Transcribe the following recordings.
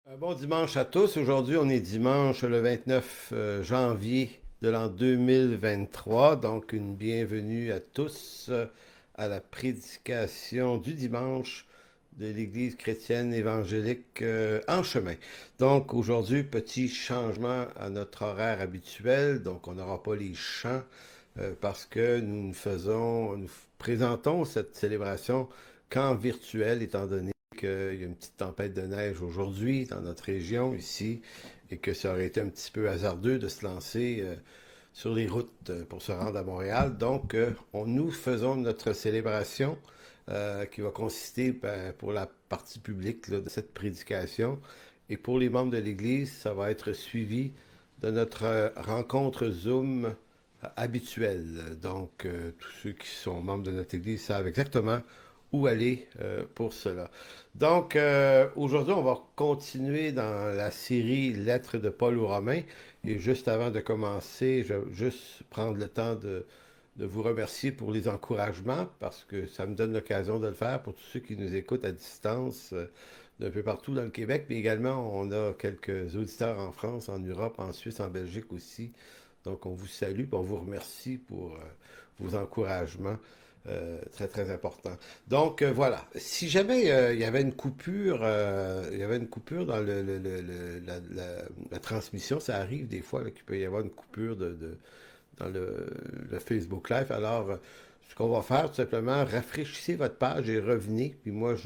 Un bon dimanche à tous. Aujourd'hui, on est dimanche le 29 janvier de l'an 2023. Donc, une bienvenue à tous à la prédication du dimanche de l'Église chrétienne évangélique en chemin. Donc, aujourd'hui, petit changement à notre horaire habituel. Donc, on n'aura pas les chants parce que nous présentons cette célébration qu'en virtuel, étant donné qu'il y a une petite tempête de neige aujourd'hui dans notre région ici et que ça aurait été un petit peu hasardeux de se lancer sur les routes pour se rendre à Montréal. Donc, nous faisons notre célébration qui va consister pour la partie publique là, de cette prédication. Et pour les membres de l'Église, ça va être suivi de notre rencontre Zoom habituelle. Donc, tous ceux qui sont membres de notre Église savent exactement où aller pour cela. Donc, aujourd'hui, on va continuer dans la série Lettres de Paul aux Romains. Et juste avant de commencer, je vais juste prendre le temps de vous remercier pour les encouragements, parce que ça me donne l'occasion de le faire pour tous ceux qui nous écoutent à distance d'un peu partout dans le Québec, mais également on a quelques auditeurs en France, en Europe, en Suisse, en Belgique aussi. Donc on vous salue, et on vous remercie pour vos encouragements. Très, très important. Donc, voilà. Si jamais il y avait une coupure, il y avait une coupure dans la transmission, ça arrive des fois qu'il peut y avoir une coupure dans le Facebook Live. Alors, ce qu'on va faire, tout simplement, rafraîchissez votre page et revenez. Puis moi,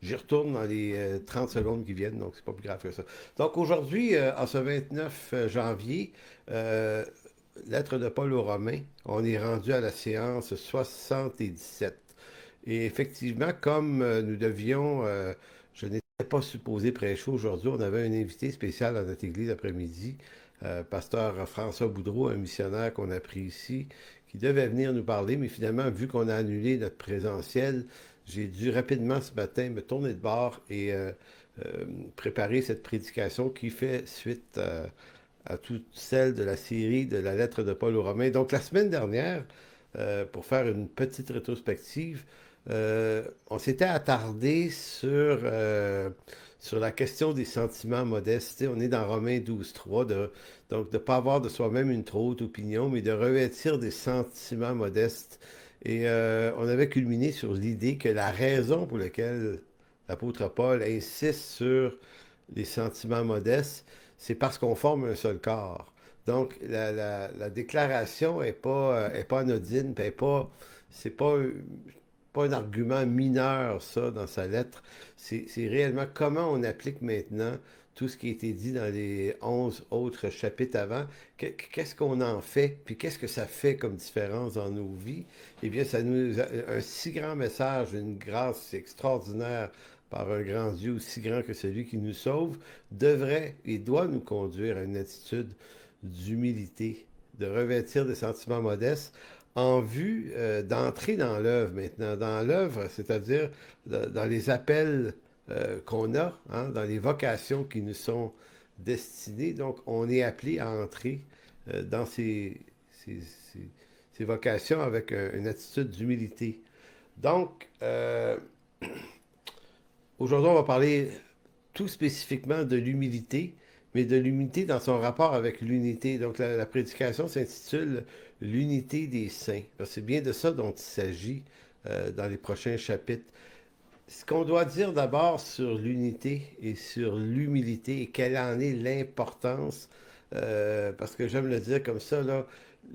j'y retourne dans les 30 secondes qui viennent, donc c'est pas plus grave que ça. Donc aujourd'hui, en ce 29 janvier, euh, lettre de Paul aux Romains, on est rendu à la séance 77. Et effectivement, comme nous devions, je n'étais pas supposé prêcher aujourd'hui, on avait un invité spécial à notre église après-midi, pasteur François Boudreau, un missionnaire qu'on a pris ici, qui devait venir nous parler, mais finalement, vu qu'on a annulé notre présentiel, j'ai dû rapidement ce matin me tourner de bord et préparer cette prédication qui fait suite à toutes celles de la série de la lettre de Paul aux Romains. Donc la semaine dernière, pour faire une petite rétrospective, on s'était attardé sur la question des sentiments modestes. Tu sais, on est dans Romains 12.3, donc de ne pas avoir de soi-même une trop haute opinion, mais de revêtir des sentiments modestes. Et on avait culminé sur l'idée que la raison pour laquelle l'apôtre Paul insiste sur les sentiments modestes, c'est parce qu'on forme un seul corps. Donc, la déclaration est pas anodine, puis c'est pas un argument mineur, ça, dans sa lettre. C'est réellement comment on applique maintenant tout ce qui a été dit dans les 11 autres chapitres avant. Qu'est-ce qu'on en fait, puis qu'est-ce que ça fait comme différence dans nos vies? Eh bien, ça nous a un si grand message, une grâce extraordinaire par un grand Dieu aussi grand que celui qui nous sauve, devrait et doit nous conduire à une attitude d'humilité, de revêtir des sentiments modestes en vue d'entrer dans l'œuvre maintenant. Dans l'œuvre, c'est-à-dire dans les appels qu'on a, hein, dans les vocations qui nous sont destinées. Donc, on est appelé à entrer dans ces, ces- ces vocations avec une attitude d'humilité. Donc, aujourd'hui, on va parler tout spécifiquement de l'humilité, mais de l'humilité dans son rapport avec l'unité. Donc la prédication s'intitule L'unité des saints. C'est bien de ça dont il s'agit dans les prochains chapitres. Ce qu'on doit dire d'abord sur l'unité et sur l'humilité et quelle en est l'importance, parce que j'aime le dire comme ça, là,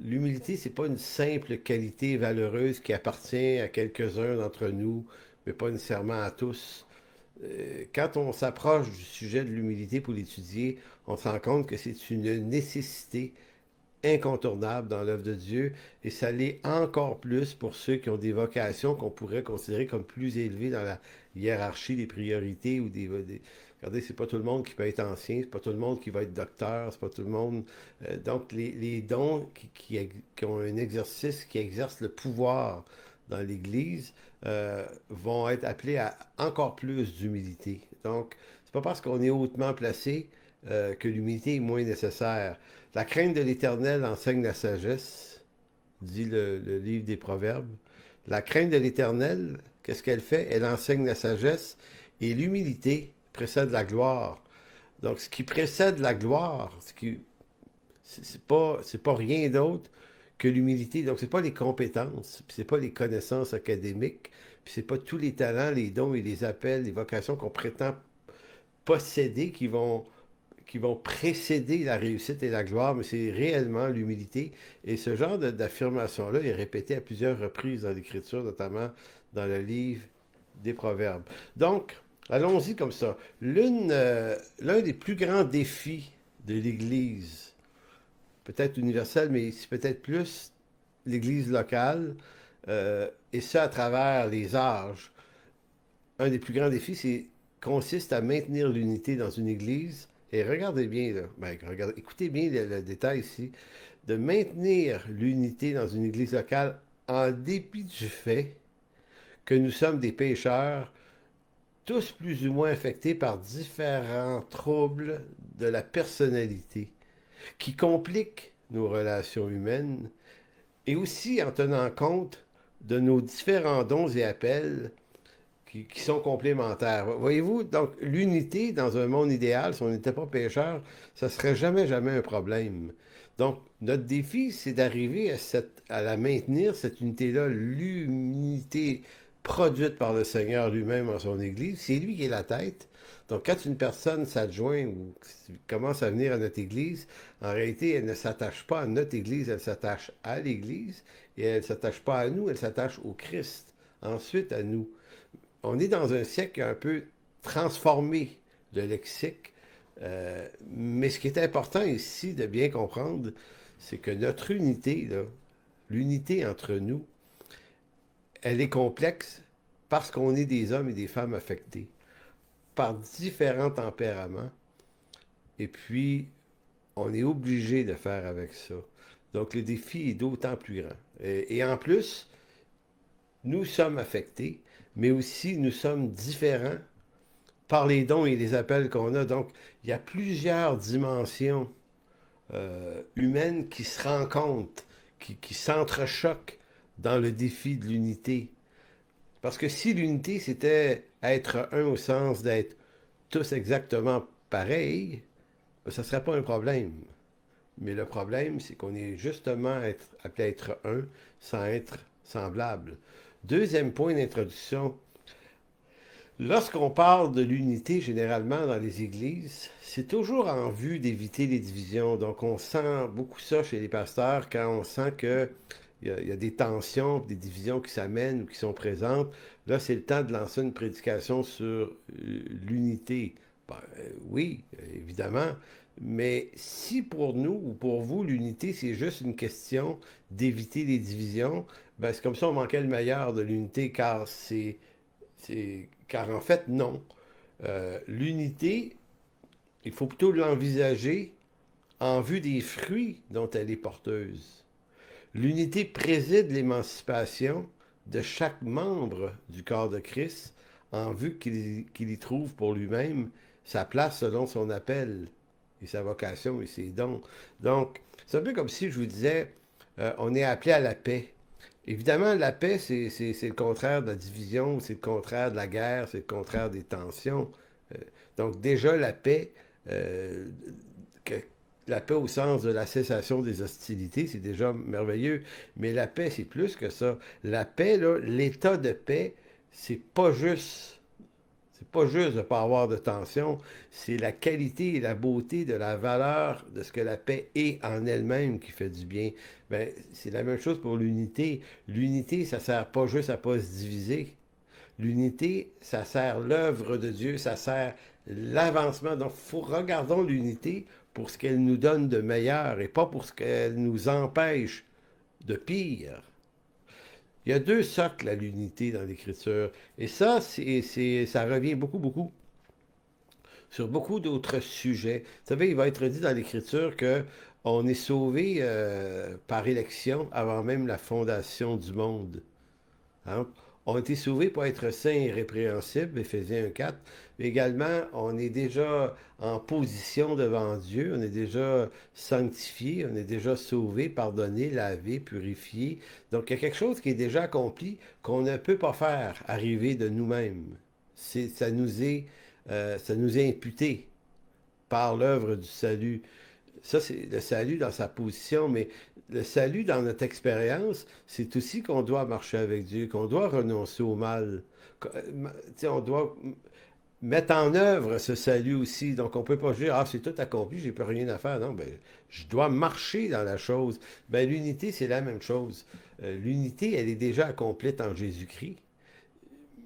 l'humilité, c'est pas une simple qualité valeureuse qui appartient à quelques-uns d'entre nous, mais pas nécessairement à tous. Quand on s'approche du sujet de l'humilité pour l'étudier, on se rend compte que c'est une nécessité incontournable dans l'œuvre de Dieu et ça l'est encore plus pour ceux qui ont des vocations qu'on pourrait considérer comme plus élevées dans la hiérarchie des priorités ou regardez, c'est pas tout le monde qui peut être ancien, c'est pas tout le monde qui va être docteur, c'est pas tout le monde. Donc, les dons qui ont un exercice, qui exercent le pouvoir dans l'Église, vont être appelés à encore plus d'humilité. Donc, c'est pas parce qu'on est hautement placé que l'humilité est moins nécessaire. La crainte de l'Éternel enseigne la sagesse, dit le livre des Proverbes. La crainte de l'Éternel, qu'est-ce qu'elle fait? Elle enseigne la sagesse et l'humilité précède la gloire. Donc, ce qui précède la gloire, c'est pas rien d'autre que l'humilité. Donc, c'est pas les compétences, puis c'est pas les connaissances académiques, puis c'est pas tous les talents, les dons et les appels, les vocations qu'on prétend posséder qui vont précéder la réussite et la gloire, mais c'est réellement l'humilité. Et ce genre d'affirmation-là est répété à plusieurs reprises dans l'Écriture, notamment dans le livre des Proverbes. Donc, allons-y comme ça. L'un des plus grands défis de l'Église, peut-être universelle, mais ici peut-être plus l'Église locale, et ça à travers les âges, un des plus grands défis, consiste à maintenir l'unité dans une Église. Et regardez bien, là, écoutez bien le détail ici, de maintenir l'unité dans une Église locale en dépit du fait que nous sommes des pécheurs, tous plus ou moins affectés par différents troubles de la personnalité qui compliquent nos relations humaines et aussi en tenant compte de nos différents dons et appels qui sont complémentaires. Voyez-vous, donc l'unité dans un monde idéal, si on n'était pas pécheur, ça serait jamais, jamais un problème. Donc, notre défi, c'est d'arriver à la maintenir, cette unité-là, l'unité produite par le Seigneur lui-même en son Église. C'est lui qui est la tête. Donc, quand une personne s'adjoint ou commence à venir à notre Église, en réalité, elle ne s'attache pas à notre Église, elle s'attache à l'Église, et elle ne s'attache pas à nous, elle s'attache au Christ, ensuite à nous. On est dans un siècle un peu transformé de lexique, mais ce qui est important ici de bien comprendre, c'est que notre unité, l'unité entre nous, elle est complexe parce qu'on est des hommes et des femmes affectés par différents tempéraments, et puis on est obligé de faire avec ça. Donc le défi est d'autant plus grand. Et en plus, nous sommes affectés, mais aussi nous sommes différents par les dons et les appels qu'on a. Donc, il y a plusieurs dimensions humaines qui se rencontrent, qui s'entrechoquent dans le défi de l'unité. Parce que si l'unité, c'était être un au sens d'être tous exactement pareils, ça ne serait pas un problème. Mais le problème, c'est qu'on est justement appelé à être un sans être semblable. Deuxième point d'introduction. Lorsqu'on parle de l'unité, généralement, dans les églises, c'est toujours en vue d'éviter les divisions. Donc, on sent beaucoup ça chez les pasteurs quand on sent qu'il y a des tensions, des divisions qui s'amènent ou qui sont présentes. Là, c'est le temps de lancer une prédication sur l'unité. Ben, oui, évidemment. Mais si pour nous ou pour vous, l'unité, c'est juste une question d'éviter les divisions, ben, c'est comme ça on manquait le meilleur de l'unité, car en fait, non. L'unité, il faut plutôt l'envisager en vue des fruits dont elle est porteuse. L'unité préside l'émancipation de chaque membre du corps de Christ en vue qu'il y trouve pour lui-même sa place selon son appel et sa vocation et ses dons. Donc, c'est un peu comme si je vous disais, on est appelé à la paix. Évidemment, la paix, c'est le contraire de la division, c'est le contraire de la guerre, c'est le contraire des tensions. Euh, donc déjà, la paix, euh, que- la paix au sens de la cessation des hostilités, c'est déjà merveilleux. Mais la paix, c'est plus que ça. La paix, là, l'état de paix, c'est pas juste. C'est pas juste de ne pas avoir de tension, c'est la qualité et la beauté de la valeur de ce que la paix est en elle-même qui fait du bien. Ben, c'est la même chose pour l'unité. L'unité, ça sert pas juste à pas se diviser. L'unité, ça sert l'œuvre de Dieu, ça sert l'avancement. Donc, regardons l'unité pour ce qu'elle nous donne de meilleur et pas pour ce qu'elle nous empêche de pire. Il y a deux socles à l'unité dans l'Écriture. Et ça, ça revient beaucoup, beaucoup sur beaucoup d'autres sujets. Vous savez, il va être dit dans l'Écriture que on est sauvé par élection avant même la fondation du monde. Hein? On a été sauvés pour être saints et répréhensibles, Éphésiens 1,4. Mais également, on est déjà en position devant Dieu, on est déjà sanctifié, on est déjà sauvé, pardonné, lavé, purifié. Donc, il y a quelque chose qui est déjà accompli qu'on ne peut pas faire arriver de nous-mêmes. Ça nous est ça nous est imputé par l'œuvre du salut. Ça, c'est le salut dans sa position, mais le salut dans notre expérience, c'est aussi qu'on doit marcher avec Dieu, qu'on doit renoncer au mal. On doit mettre en œuvre ce salut aussi. Donc, on ne peut pas dire, ah, c'est tout accompli, j'ai plus rien à faire. Non, ben, je dois marcher dans la chose. Ben, l'unité, c'est la même chose. L'unité, elle est déjà accomplie en Jésus-Christ.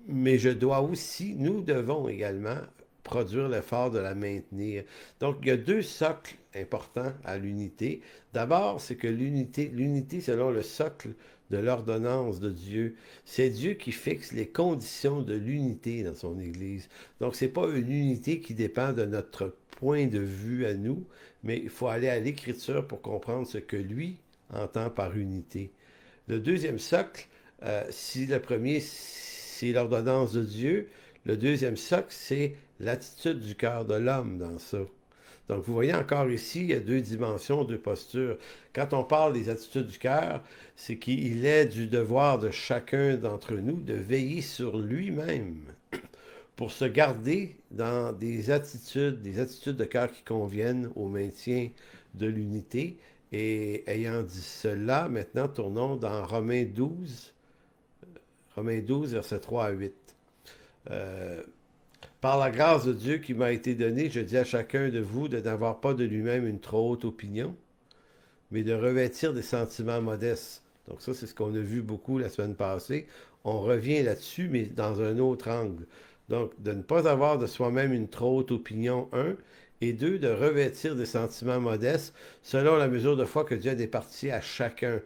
Mais je dois aussi, nous devons également produire l'effort de la maintenir. Donc, il y a deux socles importants à l'unité. D'abord, c'est que l'unité selon le socle de l'ordonnance de Dieu, c'est Dieu qui fixe les conditions de l'unité dans son Église. Donc, ce n'est pas une unité qui dépend de notre point de vue à nous, mais il faut aller à l'Écriture pour comprendre ce que lui entend par unité. Le deuxième socle, si le premier, c'est l'ordonnance de Dieu, le deuxième socle, c'est l'attitude du cœur de l'homme dans ça. Donc, vous voyez encore ici, il y a deux dimensions, deux postures. Quand on parle des attitudes du cœur, c'est qu'il est du devoir de chacun d'entre nous de veiller sur lui-même pour se garder dans des attitudes de cœur qui conviennent au maintien de l'unité. Et ayant dit cela, maintenant, tournons dans Romains 12, versets 3 à 8. Euh, Par la grâce de Dieu qui m'a été donnée, je dis à chacun de vous de n'avoir pas de lui-même une trop haute opinion, mais de revêtir des sentiments modestes. Donc ça, c'est ce qu'on a vu beaucoup la semaine passée. On revient là-dessus, mais dans un autre angle. Donc, de ne pas avoir de soi-même une trop haute opinion, un, et deux, de revêtir des sentiments modestes selon la mesure de foi que Dieu a départi à chacun.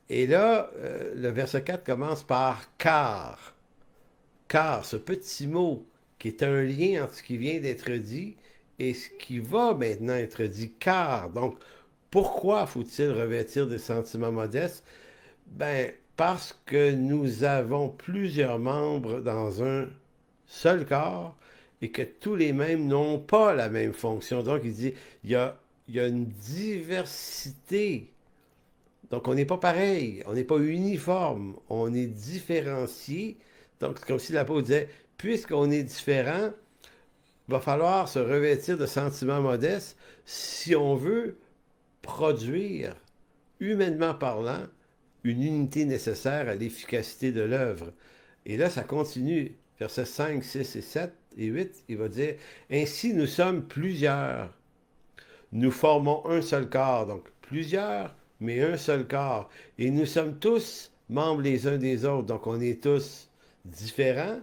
Et là, le verset 4 commence par car. Car, ce petit mot qui est un lien entre ce qui vient d'être dit et ce qui va maintenant être dit. Car, donc, pourquoi faut-il revêtir des sentiments modestes? Ben, parce que nous avons plusieurs membres dans un seul corps et que tous les mêmes n'ont pas la même fonction. Donc, il dit, il y a une diversité. Donc, on n'est pas pareil, on n'est pas uniforme, on est différencié. Donc, c'est comme si l'apôtre disait, puisqu'on est différent, il va falloir se revêtir de sentiments modestes si on veut produire, humainement parlant, une unité nécessaire à l'efficacité de l'œuvre. Et là, ça continue. Versets 5, 6 et 7 et 8, il va dire, ainsi nous sommes plusieurs. Nous formons un seul corps, donc plusieurs, mais un seul corps. Et nous sommes tous membres les uns des autres, donc on est tous différents,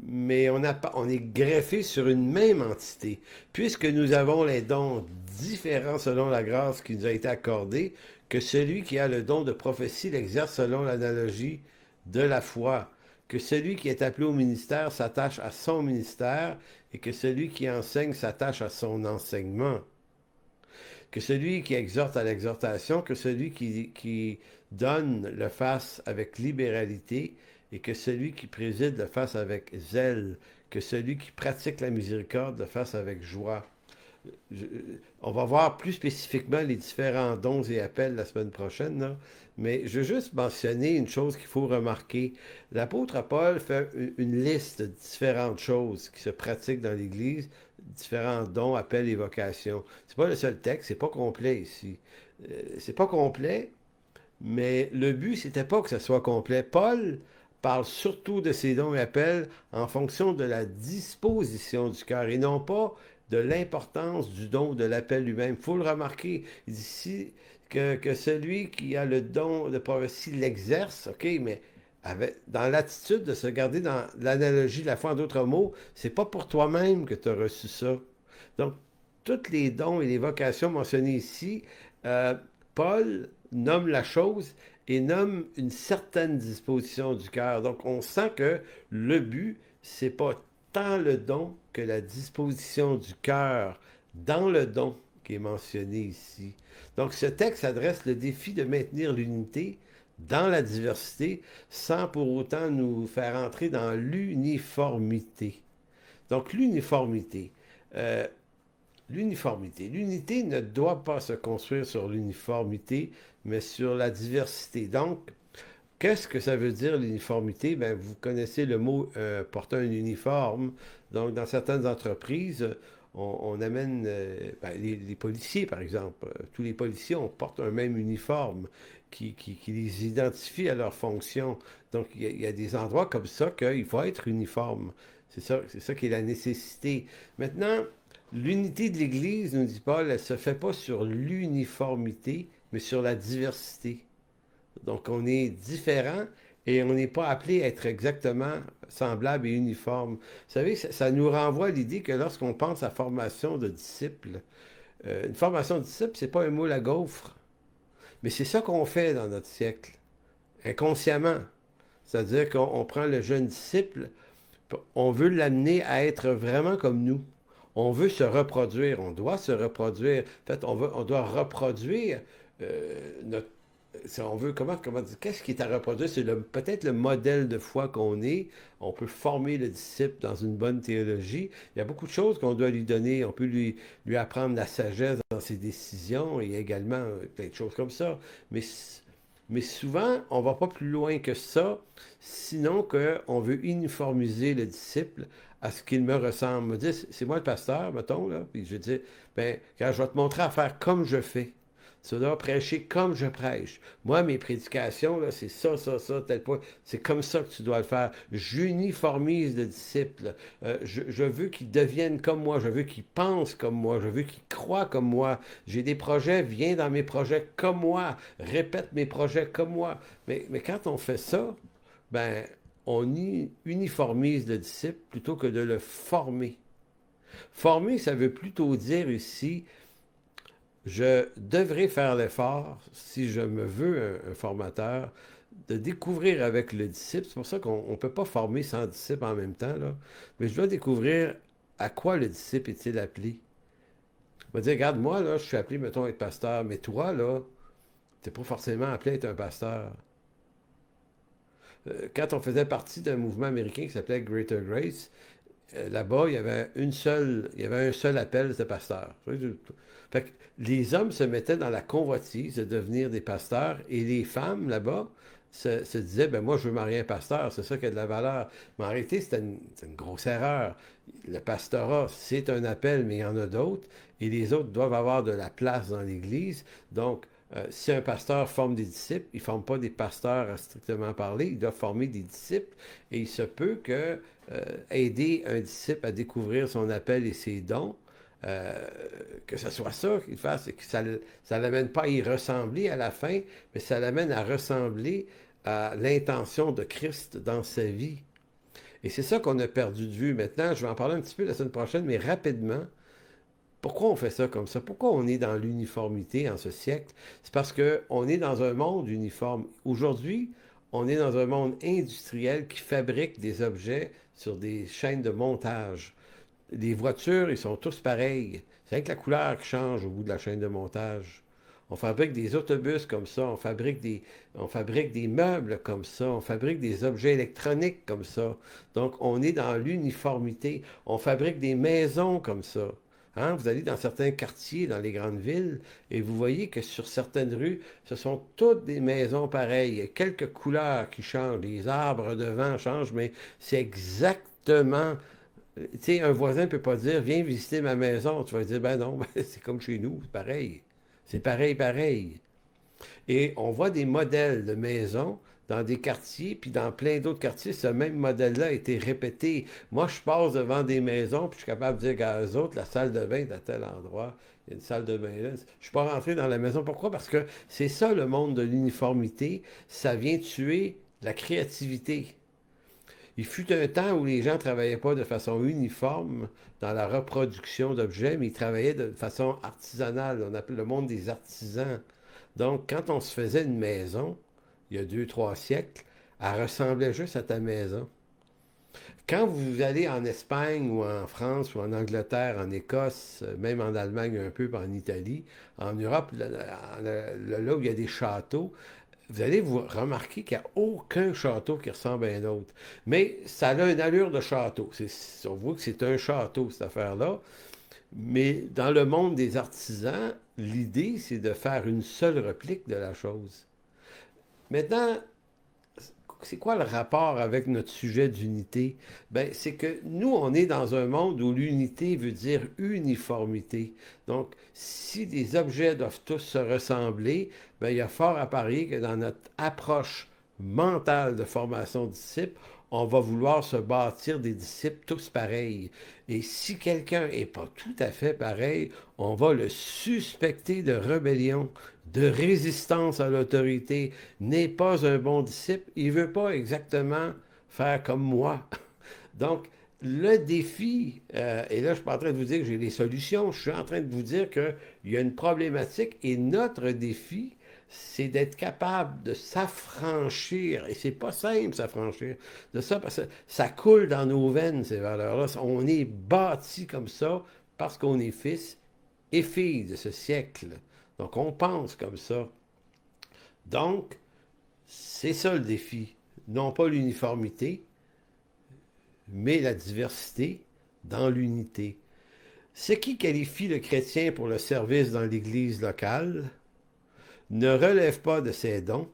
mais on est greffé sur une même entité. Puisque nous avons les dons différents selon la grâce qui nous a été accordée, que celui qui a le don de prophétie l'exerce selon l'analogie de la foi, que celui qui est appelé au ministère s'attache à son ministère et que celui qui enseigne s'attache à son enseignement. Que celui qui exhorte à l'exhortation, que celui qui donne le fasse avec libéralité et que celui qui préside le fasse avec zèle, que celui qui pratique la miséricorde le fasse avec joie. On va voir plus spécifiquement les différents dons et appels la semaine prochaine, là. Mais je veux juste mentionner une chose qu'il faut remarquer. L'apôtre Paul fait une liste de différentes choses qui se pratiquent dans l'Église, différents dons, appels et vocations. C'est pas le seul texte, c'est pas complet ici. C'est pas complet, mais le but, c'était pas que ce soit complet. Paul parle surtout de ses dons et appels en fonction de la disposition du cœur et non pas de l'importance du don ou de l'appel lui-même. Il faut le remarquer. Il dit ici que celui qui a le don de prophétie l'exerce, OK, mais dans l'attitude de se garder dans l'analogie de la foi, en d'autres mots, c'est pas pour toi-même que tu as reçu ça. Donc, tous les dons et les vocations mentionnées ici, Paul nomme la chose et nomme une certaine disposition du cœur. Donc, on sent que le but, c'est pas tant le don que la disposition du cœur dans le don qui est mentionné ici. Donc, ce texte adresse le défi de maintenir l'unité dans la diversité sans pour autant nous faire entrer dans l'uniformité. Donc, l'uniformité. L'uniformité. L'unité ne doit pas se construire sur l'uniformité, mais sur la diversité. Donc, Qu'est-ce que ça veut dire l'uniformité? Ben, vous connaissez le mot porter un uniforme. Donc, dans certaines entreprises, on amène ben, les policiers, par exemple. Tous les policiers, on porte un même uniforme qui les identifie à leur fonction. Donc, il y a des endroits comme ça qu'il faut être uniforme. C'est ça qui est la nécessité. Maintenant, l'unité de l'Église, nous dit Paul, elle ne se fait pas sur l'uniformité, mais sur la diversité. Donc, on est différent et on n'est pas appelé à être exactement semblable et uniforme. Vous savez, ça nous renvoie à l'idée que lorsqu'on pense à formation de disciples, une formation de disciples, c'est pas un moule à gaufre, mais c'est ça qu'on fait dans notre siècle, inconsciemment. C'est-à-dire qu'on prend le jeune disciple, on veut l'amener à être vraiment comme nous. On veut se reproduire, on doit se reproduire. En fait, on doit reproduire notre si on veut, comment dire, qu'est-ce qui est à reproduire? C'est peut-être le modèle de foi qu'on est. On peut former le disciple dans une bonne théologie. Il y a beaucoup de choses qu'on doit lui donner. On peut lui apprendre la sagesse dans ses décisions et également plein de choses comme ça. Mais, mais souvent, on ne va pas plus loin que ça, sinon qu'on veut uniformiser le disciple à ce qu'il me ressemble. Me dire, c'est moi le pasteur, mettons, là, puis je vais dire, ben, quand je vais te montrer à faire comme je fais. Tu dois prêcher comme je prêche. Moi, mes prédications, là, c'est ça, tel point. C'est comme ça que tu dois le faire. J'uniformise le disciple. Je veux qu'il devienne comme moi. Je veux qu'il pense comme moi. Je veux qu'il croie comme moi. J'ai des projets, viens dans mes projets comme moi. Répète mes projets comme moi. Mais quand on fait ça, ben, on uniformise le disciple plutôt que de le former. Former, ça veut plutôt dire ici je devrais faire l'effort, si je me veux un formateur, de découvrir avec le disciple. C'est pour ça qu'on ne peut pas former 100 disciples en même temps, là. Mais je dois découvrir à quoi le disciple est-il appelé. On va dire, regarde, moi, là, je suis appelé, mettons, à être pasteur, mais toi, là, tu n'es pas forcément appelé à être un pasteur. Quand on faisait partie d'un mouvement américain qui s'appelait Greater Grace, là-bas, il y avait un seul appel, c'était pasteur. Fait que les hommes se mettaient dans la convoitise de devenir des pasteurs et les femmes là-bas se disaient, ben moi je veux marier un pasteur, c'est ça qui a de la valeur. Mais en réalité, c'est une grosse erreur. Le pastorat, c'est un appel, mais il y en a d'autres et les autres doivent avoir de la place dans l'Église. Donc, si un pasteur forme des disciples, il ne forme pas des pasteurs à strictement parler, il doit former des disciples et il se peut que aider un disciple à découvrir son appel et ses dons, euh, que ce soit ça qu'il fasse, et que ça ne l'amène pas à y ressembler à la fin, mais ça l'amène à ressembler à l'intention de Christ dans sa vie. Et c'est ça qu'on a perdu de vue. Maintenant, je vais en parler un petit peu la semaine prochaine, mais rapidement. Pourquoi on fait ça comme ça? Pourquoi on est dans l'uniformité en ce siècle? C'est parce qu'on est dans un monde uniforme. Aujourd'hui, on est dans un monde industriel qui fabrique des objets sur des chaînes de montage. Les voitures, ils sont tous pareils. C'est avec la couleur qui change au bout de la chaîne de montage. On fabrique des autobus comme ça, on fabrique des meubles comme ça, on fabrique des objets électroniques comme ça. Donc, on est dans l'uniformité. On fabrique des maisons comme ça. Hein? Vous allez dans certains quartiers, dans les grandes villes, et vous voyez que sur certaines rues, ce sont toutes des maisons pareilles. Il y a quelques couleurs qui changent, les arbres devant changent, mais c'est exactement tu sais, un voisin ne peut pas dire, viens visiter ma maison. Tu vas dire, ben non, c'est comme chez nous, c'est pareil. C'est pareil, pareil. Et on voit des modèles de maisons dans des quartiers, puis dans plein d'autres quartiers, ce même modèle-là a été répété. Moi, je passe devant des maisons, puis je suis capable de dire à eux autres, la salle de bain est à tel endroit, il y a une salle de bain là. Je ne suis pas rentré dans la maison. Pourquoi? Parce que c'est ça le monde de l'uniformité. Ça vient tuer la créativité. Il fut un temps où les gens ne travaillaient pas de façon uniforme dans la reproduction d'objets, mais ils travaillaient de façon artisanale. On appelle le monde des artisans. Donc, quand on se faisait une maison, il y a 2, 3 siècles, elle ressemblait juste à ta maison. Quand vous allez en Espagne ou en France ou en Angleterre, en Écosse, même en Allemagne un peu, puis en Italie, en Europe, là où il y a des châteaux, vous allez vous remarquer qu'il n'y a aucun château qui ressemble à un autre. Mais ça a une allure de château. On voit que c'est un château, cette affaire-là. Mais dans le monde des artisans, l'idée, c'est de faire une seule réplique de la chose. Maintenant, c'est quoi le rapport avec notre sujet d'unité? Ben, c'est que nous, on est dans un monde où l'unité veut dire uniformité. Donc, si des objets doivent tous se ressembler, ben, il y a fort à parier que dans notre approche mentale de formation de disciples, on va vouloir se bâtir des disciples tous pareils. Et si quelqu'un n'est pas tout à fait pareil, on va le suspecter de rébellion, de résistance à l'autorité, n'est pas un bon disciple, il ne veut pas exactement faire comme moi. Donc, le défi, et là je ne suis pas en train de vous dire que j'ai les solutions, je suis en train de vous dire qu'il y a une problématique et notre défi, c'est d'être capable de s'affranchir, et c'est pas simple s'affranchir de ça, parce que ça coule dans nos veines, ces valeurs-là. On est bâti comme ça parce qu'on est fils et fille de ce siècle. Donc on pense comme ça. Donc, c'est ça le défi. Non pas l'uniformité, mais la diversité dans l'unité. Ce qui qualifie le chrétien pour le service dans l'Église locale ne relève pas de ses dons,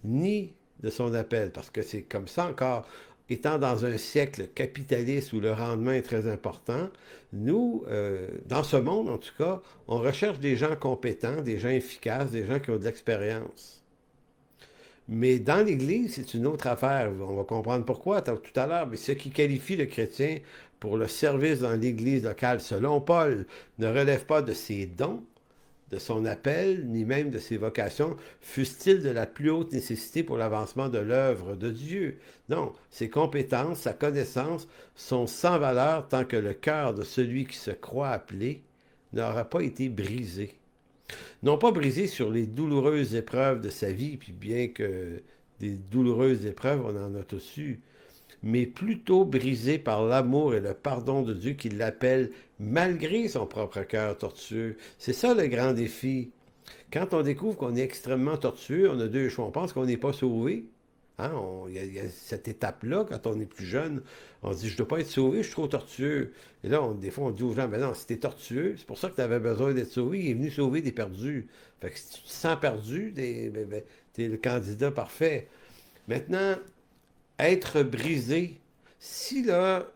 ni de son appel, parce que c'est comme ça encore. Étant dans un siècle capitaliste où le rendement est très important, nous, dans ce monde en tout cas, on recherche des gens compétents, des gens efficaces, des gens qui ont de l'expérience. Mais dans l'Église, c'est une autre affaire. On va comprendre pourquoi tout à l'heure. Mais ce qui qualifie le chrétien pour le service dans l'Église locale, selon Paul, ne relève pas de ses dons, de son appel, ni même de ses vocations, fût-il de la plus haute nécessité pour l'avancement de l'œuvre de Dieu. Non, ses compétences, sa connaissance sont sans valeur tant que le cœur de celui qui se croit appelé n'aura pas été brisé. Non pas brisé sur les douloureuses épreuves de sa vie, puis bien que des douloureuses épreuves, on en a tous eu, mais plutôt brisé par l'amour et le pardon de Dieu qui l'appelle malgré son propre cœur tortueux. C'est ça le grand défi. Quand on découvre qu'on est extrêmement tortueux, on a deux choix. On pense qu'on n'est pas sauvé. Hein? Il y a cette étape-là, quand on est plus jeune, on se dit, je ne dois pas être sauvé, je suis trop tortueux. Et là, des fois, on dit aux gens, ben non, si tu es tortueux, c'est pour ça que tu avais besoin d'être sauvé, il est venu sauver des perdus. Fait que si tu te sens perdu, tu es le candidat parfait. Maintenant, être brisé. Si là,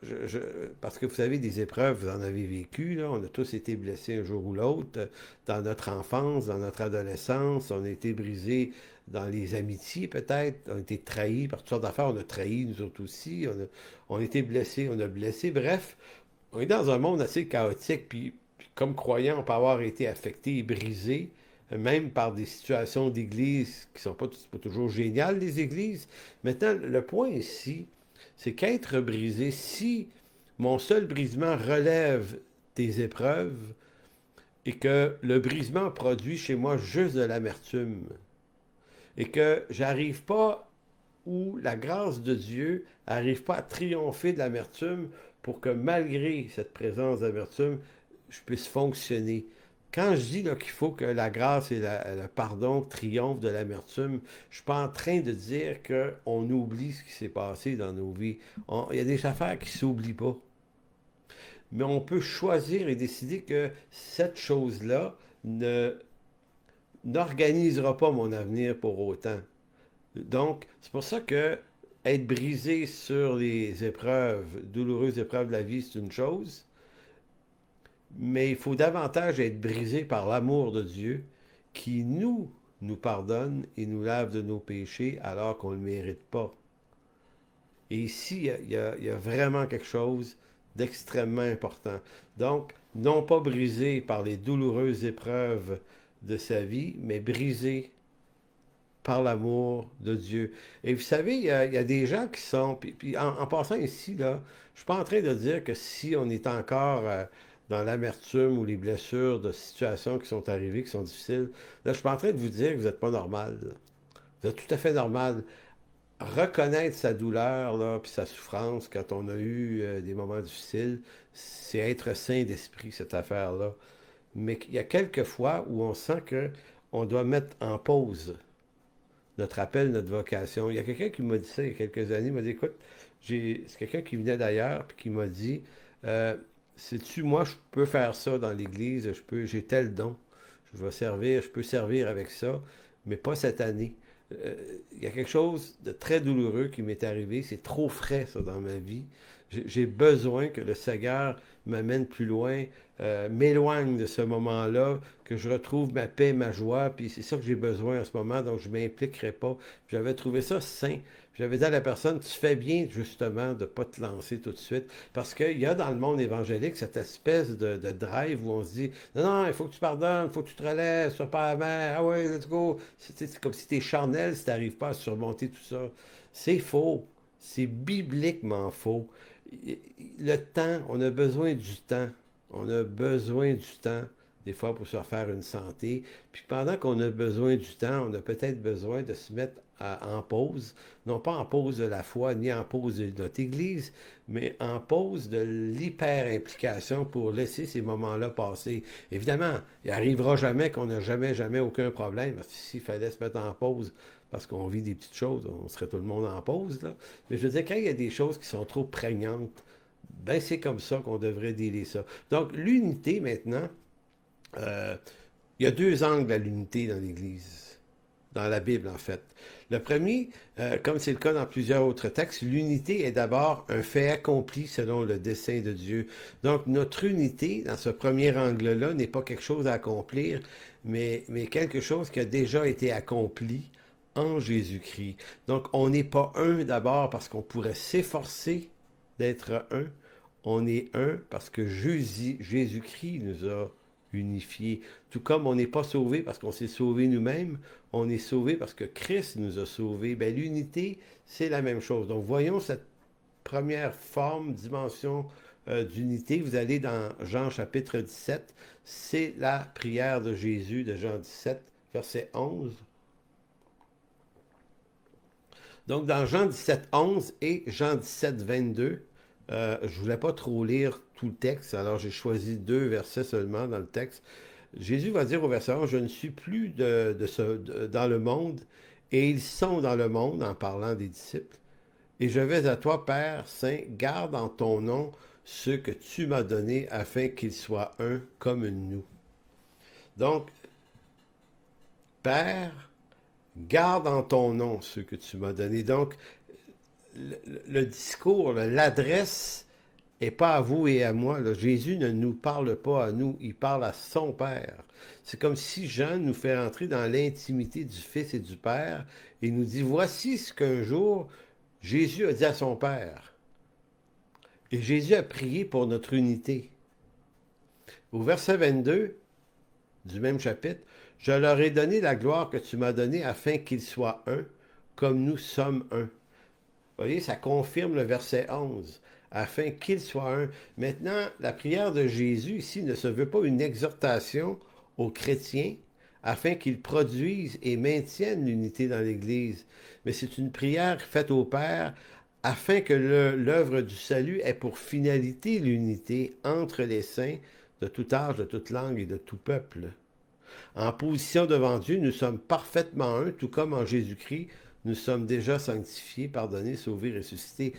parce que vous savez, des épreuves, vous en avez vécu, là, on a tous été blessés un jour ou l'autre, dans notre enfance, dans notre adolescence, on a été brisés dans les amitiés peut-être, on a été trahis par toutes sortes d'affaires, on a trahi nous autres aussi, on a été blessés, on a blessé, bref, on est dans un monde assez chaotique, puis comme croyant, on peut avoir été affecté et brisé, même par des situations d'église qui ne sont pas toujours géniales, les églises. Maintenant, le point ici, c'est qu'être brisé, si mon seul brisement relève des épreuves et que le brisement produit chez moi juste de l'amertume et que j'arrive pas où la grâce de Dieu n'arrive pas à triompher de l'amertume pour que malgré cette présence d'amertume, je puisse fonctionner. Quand je dis qu'il faut que la grâce et le pardon triomphent de l'amertume, je ne suis pas en train de dire qu'on oublie ce qui s'est passé dans nos vies. Il y a des affaires qui ne s'oublient pas. Mais on peut choisir et décider que cette chose-là n'organisera pas mon avenir pour autant. Donc, c'est pour ça que être brisé sur les épreuves, douloureuses épreuves de la vie, c'est une chose, mais il faut davantage être brisé par l'amour de Dieu qui nous pardonne et nous lave de nos péchés alors qu'on ne le mérite pas. Et ici, il y a vraiment quelque chose d'extrêmement important. Donc, non pas brisé par les douloureuses épreuves de sa vie, mais brisé par l'amour de Dieu. Et vous savez, il y a des gens qui sont... Puis en passant ici, là, je ne suis pas en train de dire que si on est encore dans l'amertume ou les blessures de situations qui sont arrivées, qui sont difficiles, là, je ne suis pas en train de vous dire que vous n'êtes pas normal. Là. Vous êtes tout à fait normal. Reconnaître sa douleur, là, puis sa souffrance quand on a eu des moments difficiles, c'est être saint d'esprit, cette affaire-là. Mais il y a quelques fois où on sent que on doit mettre en pause notre appel, notre vocation. Il y a quelqu'un qui m'a dit ça il y a quelques années. Il m'a dit, écoute, c'est quelqu'un qui venait d'ailleurs, puis qui m'a dit, sais-tu, moi, je peux faire ça dans l'Église, j'ai tel don, je peux servir avec ça, mais pas cette année. Il y a quelque chose de très douloureux qui m'est arrivé. C'est trop frais, ça, dans ma vie. J'ai besoin que le Seigneur m'amène plus loin, m'éloigne de ce moment-là, que je retrouve ma paix, ma joie, puis c'est ça que j'ai besoin en ce moment, donc je ne m'impliquerai pas. J'avais trouvé ça sain. J'avais dit à la personne, tu fais bien justement de ne pas te lancer tout de suite, parce qu'il y a dans le monde évangélique cette espèce de drive où on se dit, non, non, il faut que tu pardonnes, il faut que tu te relèves, sois pas amer, ah ouais, let's go. C'est comme si tu es charnel si tu n'arrives pas à surmonter tout ça. C'est faux. C'est bibliquement faux. Le temps, on a besoin du temps. On a besoin du temps, des fois, pour se refaire une santé. Puis pendant qu'on a besoin du temps, on a peut-être besoin de se mettre en pause. Non pas en pause de la foi, ni en pause de notre Église, mais en pause de l'hyper-implication pour laisser ces moments-là passer. Évidemment, il n'arrivera jamais qu'on n'a jamais, jamais aucun problème. Parce que s'il fallait se mettre en pause parce qu'on vit des petites choses, on serait tout le monde en pause, là. Mais je veux dire, quand il y a des choses qui sont trop prégnantes, ben c'est comme ça qu'on devrait dealer ça. Donc, l'unité, maintenant, euh, il y a deux angles à l'unité dans l'Église, dans la Bible, en fait. Le premier, comme c'est le cas dans plusieurs autres textes, l'unité est d'abord un fait accompli selon le dessein de Dieu. Donc, notre unité, dans ce premier angle-là, n'est pas quelque chose à accomplir, mais quelque chose qui a déjà été accompli en Jésus-Christ. Donc, on n'est pas un d'abord parce qu'on pourrait s'efforcer d'être un. On est un parce que Jésus-Christ nous a unifiés. Tout comme on n'est pas sauvé parce qu'on s'est sauvé nous-mêmes, on est sauvé parce que Christ nous a sauvés. Ben, l'unité, c'est la même chose. Donc, voyons cette première forme, dimension d'unité. Vous allez dans Jean chapitre 17. C'est la prière de Jésus de Jean 17, verset 11. Donc, dans Jean 17, 11 et Jean 17, 22, je ne voulais pas trop lire tout le texte, alors j'ai choisi deux versets seulement dans le texte. Jésus va dire au verset 11, je ne suis plus dans le monde, et ils sont dans le monde, en parlant des disciples. Et je vais à toi, Père Saint, garde en ton nom ceux que tu m'as donnés, afin qu'ils soient un comme nous. Donc, Père, garde en ton nom ceux que tu m'as donnés. Donc, le discours, l'adresse n'est pas à vous et à moi. Là. Jésus ne nous parle pas à nous, il parle à son Père. C'est comme si Jean nous fait entrer dans l'intimité du Fils et du Père et nous dit, voici ce qu'un jour Jésus a dit à son Père. Et Jésus a prié pour notre unité. Au verset 22 du même chapitre, je leur ai donné la gloire que tu m'as donnée afin qu'ils soient un, comme nous sommes un. Vous voyez, ça confirme le verset 11, afin qu'ils soient un. Maintenant, la prière de Jésus ici ne se veut pas une exhortation aux chrétiens afin qu'ils produisent et maintiennent l'unité dans l'Église, mais c'est une prière faite au Père afin que l'œuvre du salut ait pour finalité l'unité entre les saints de tout âge, de toute langue et de tout peuple. En position devant Dieu, nous sommes parfaitement un, tout comme en Jésus-Christ, nous sommes déjà sanctifiés, pardonnés, sauvés, ressuscités.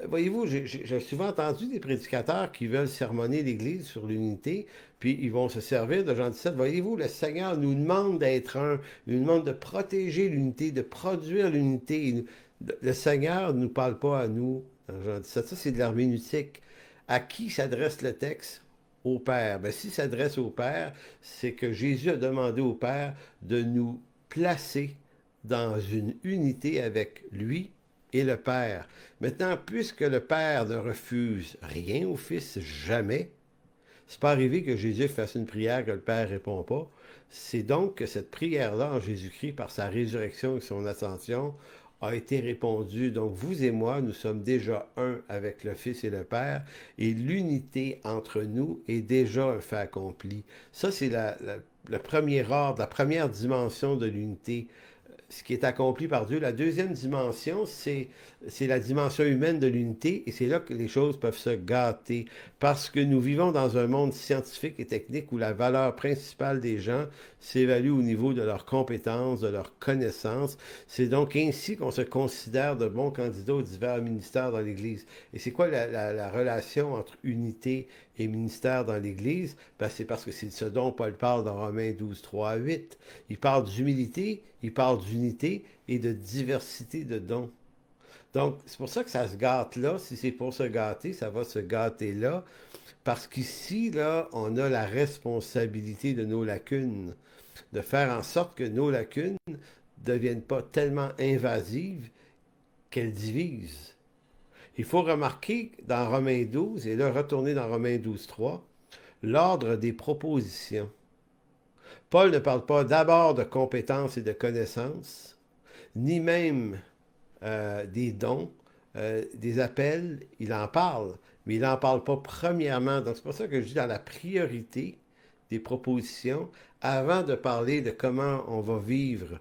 Voyez-vous, j'ai souvent entendu des prédicateurs qui veulent sermonner l'Église sur l'unité, puis ils vont se servir de Jean 17. Voyez-vous, le Seigneur nous demande d'être un, il nous demande de protéger l'unité, de produire l'unité. Le Seigneur ne nous parle pas à nous dans Jean 17. Ça, c'est de l'herméneutique. À qui s'adresse le texte? Au Père. Ben, s'il s'adresse au Père, c'est que Jésus a demandé au Père de nous placer dans une unité avec lui et le Père. Maintenant, puisque le Père ne refuse rien au Fils, jamais, c'est pas arrivé que Jésus fasse une prière que le Père ne répond pas. C'est donc que cette prière-là en Jésus-Christ, par sa résurrection et son ascension, a été répondue. Donc vous et moi, nous sommes déjà un avec le Fils et le Père, et l'unité entre nous est déjà un fait accompli. Ça, c'est le premier ordre, la première dimension de l'unité, ce qui est accompli par Dieu. La deuxième dimension, c'est c'est la dimension humaine de l'unité et c'est là que les choses peuvent se gâter. Parce que nous vivons dans un monde scientifique et technique où la valeur principale des gens s'évalue au niveau de leurs compétences, de leurs connaissances. C'est donc ainsi qu'on se considère de bons candidats aux divers ministères dans l'Église. Et c'est quoi la relation entre unité et ministère dans l'Église? Ben, c'est parce que c'est ce dont Paul parle dans Romains 12, 3 à 8. Il parle d'humilité, il parle d'unité et de diversité de dons. Donc, c'est pour ça que ça se gâte là. Si c'est pour se gâter, ça va se gâter là. Parce qu'ici, là, on a la responsabilité de nos lacunes, de faire en sorte que nos lacunes ne deviennent pas tellement invasives qu'elles divisent. Il faut remarquer dans Romains 12, et là, retourner dans Romains 12, 3, l'ordre des propositions. Paul ne parle pas d'abord de compétences et de connaissances, ni même des dons, des appels, il en parle, mais il n'en parle pas premièrement. Donc c'est pour ça que je dis dans la priorité des propositions, avant de parler de comment on va vivre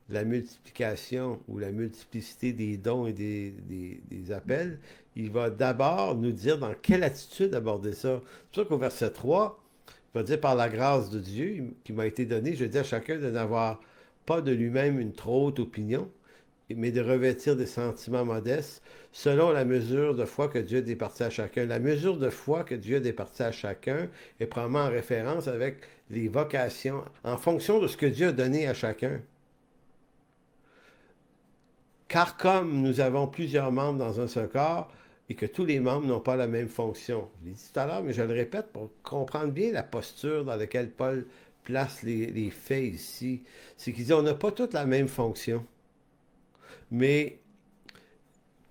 la multiplication ou la multiplicité des dons et des appels, il va d'abord nous dire dans quelle attitude aborder ça. C'est pour ça qu'au verset 3, il va dire par la grâce de Dieu qui m'a été donnée, je dis à chacun de n'avoir pas de lui-même une trop haute opinion, mais de revêtir des sentiments modestes selon la mesure de foi que Dieu a départie à chacun. La mesure de foi que Dieu a départie à chacun est probablement en référence avec les vocations, en fonction de ce que Dieu a donné à chacun. Car comme nous avons plusieurs membres dans un seul corps, et que tous les membres n'ont pas la même fonction. Je l'ai dit tout à l'heure, mais je le répète pour comprendre bien la posture dans laquelle Paul place les faits ici. C'est qu'il dit on n'a pas toutes la même fonction. Mais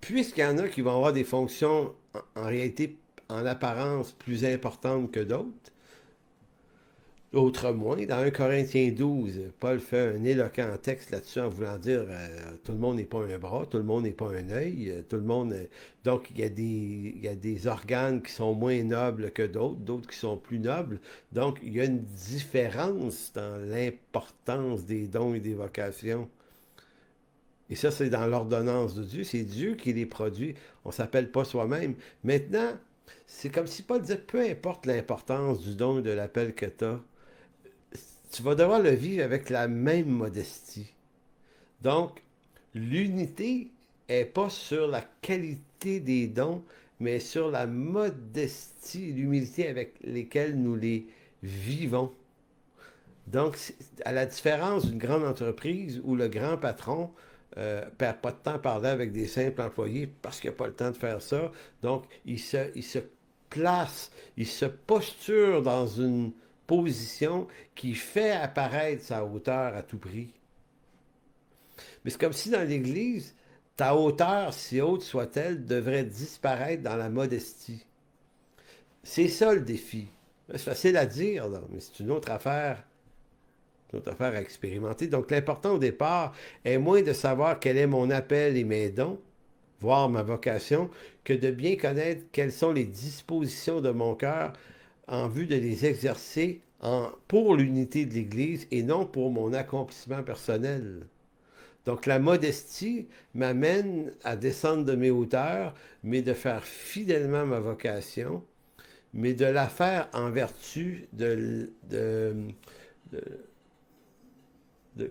puisqu'il y en a qui vont avoir des fonctions en réalité, en apparence, plus importantes que d'autres moins, dans 1 Corinthiens 12, Paul fait un éloquent texte là-dessus en voulant dire tout le monde n'est pas un bras, tout le monde n'est pas un œil, tout le monde. Donc il y a des organes qui sont moins nobles que d'autres, d'autres qui sont plus nobles. Donc il y a une différence dans l'importance des dons et des vocations. Et ça, c'est dans l'ordonnance de Dieu. C'est Dieu qui les produit. On ne s'appelle pas soi-même. Maintenant, c'est comme si Paul disait, peu importe l'importance du don et de l'appel que tu vas devoir le vivre avec la même modestie. Donc, l'unité n'est pas sur la qualité des dons, mais sur la modestie et l'humilité avec lesquelles nous les vivons. Donc, à la différence d'une grande entreprise où le grand patron perd pas de temps à parler avec des simples employés parce qu'il n'a pas le temps de faire ça. Donc, il se place, il se posture dans une position qui fait apparaître sa hauteur à tout prix. Mais c'est comme si dans l'Église, ta hauteur, si haute soit-elle, devrait disparaître dans la modestie. C'est ça le défi. C'est facile à dire, là, mais c'est une autre affaire. Une autre affaire à expérimenter. Donc, l'important au départ est moins de savoir quel est mon appel et mes dons, voire ma vocation, que de bien connaître quelles sont les dispositions de mon cœur en vue de les exercer pour l'unité de l'Église et non pour mon accomplissement personnel. Donc, la modestie m'amène à descendre de mes hauteurs, mais de faire fidèlement ma vocation, mais de la faire en vertu de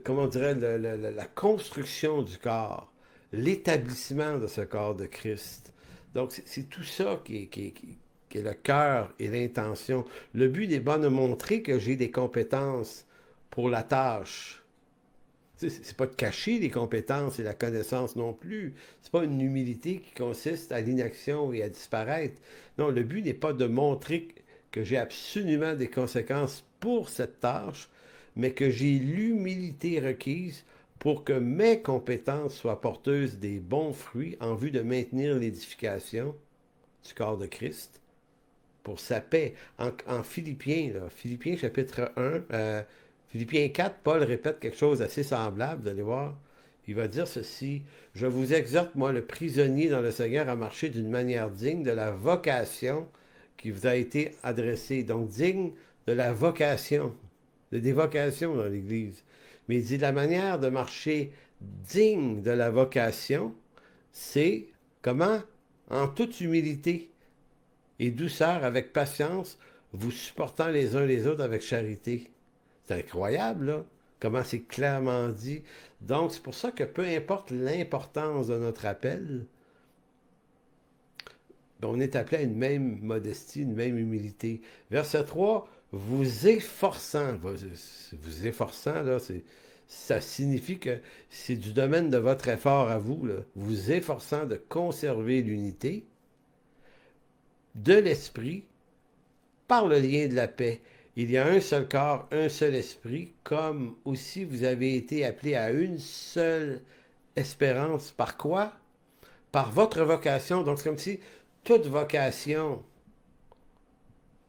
comment dirait, la construction du corps, l'établissement de ce corps de Christ. Donc, c'est tout ça qui est le cœur et l'intention. Le but n'est pas de montrer que j'ai des compétences pour la tâche. C'est pas de cacher les compétences et la connaissance non plus. C'est pas une humilité qui consiste à l'inaction et à disparaître. Non, le but n'est pas de montrer que j'ai absolument des conséquences pour cette tâche, mais que j'ai l'humilité requise pour que mes compétences soient porteuses des bons fruits en vue de maintenir l'édification du corps de Christ pour sa paix. En Philippiens, là, Philippiens chapitre 1, Philippiens 4, Paul répète quelque chose d'assez semblable, vous allez voir. Il va dire ceci, « Je vous exhorte, moi, le prisonnier dans le Seigneur, à marcher d'une manière digne de la vocation qui vous a été adressée. » Donc, digne de la vocation, des vocations dans l'Église. Mais il dit, la manière de marcher digne de la vocation, c'est comment, en toute humilité et douceur, avec patience, vous supportant les uns les autres avec charité. C'est incroyable, là, comment c'est clairement dit. Donc, c'est pour ça que peu importe l'importance de notre appel, ben, on est appelé à une même modestie, une même humilité. Verset 3, vous efforçant, vous efforçant, là, ça signifie que c'est du domaine de votre effort à vous, là, vous efforçant de conserver l'unité de l'esprit par le lien de la paix. Il y a un seul corps, un seul esprit, comme aussi vous avez été appelés à une seule espérance. Par quoi? Par votre vocation. Donc c'est comme si toute vocation,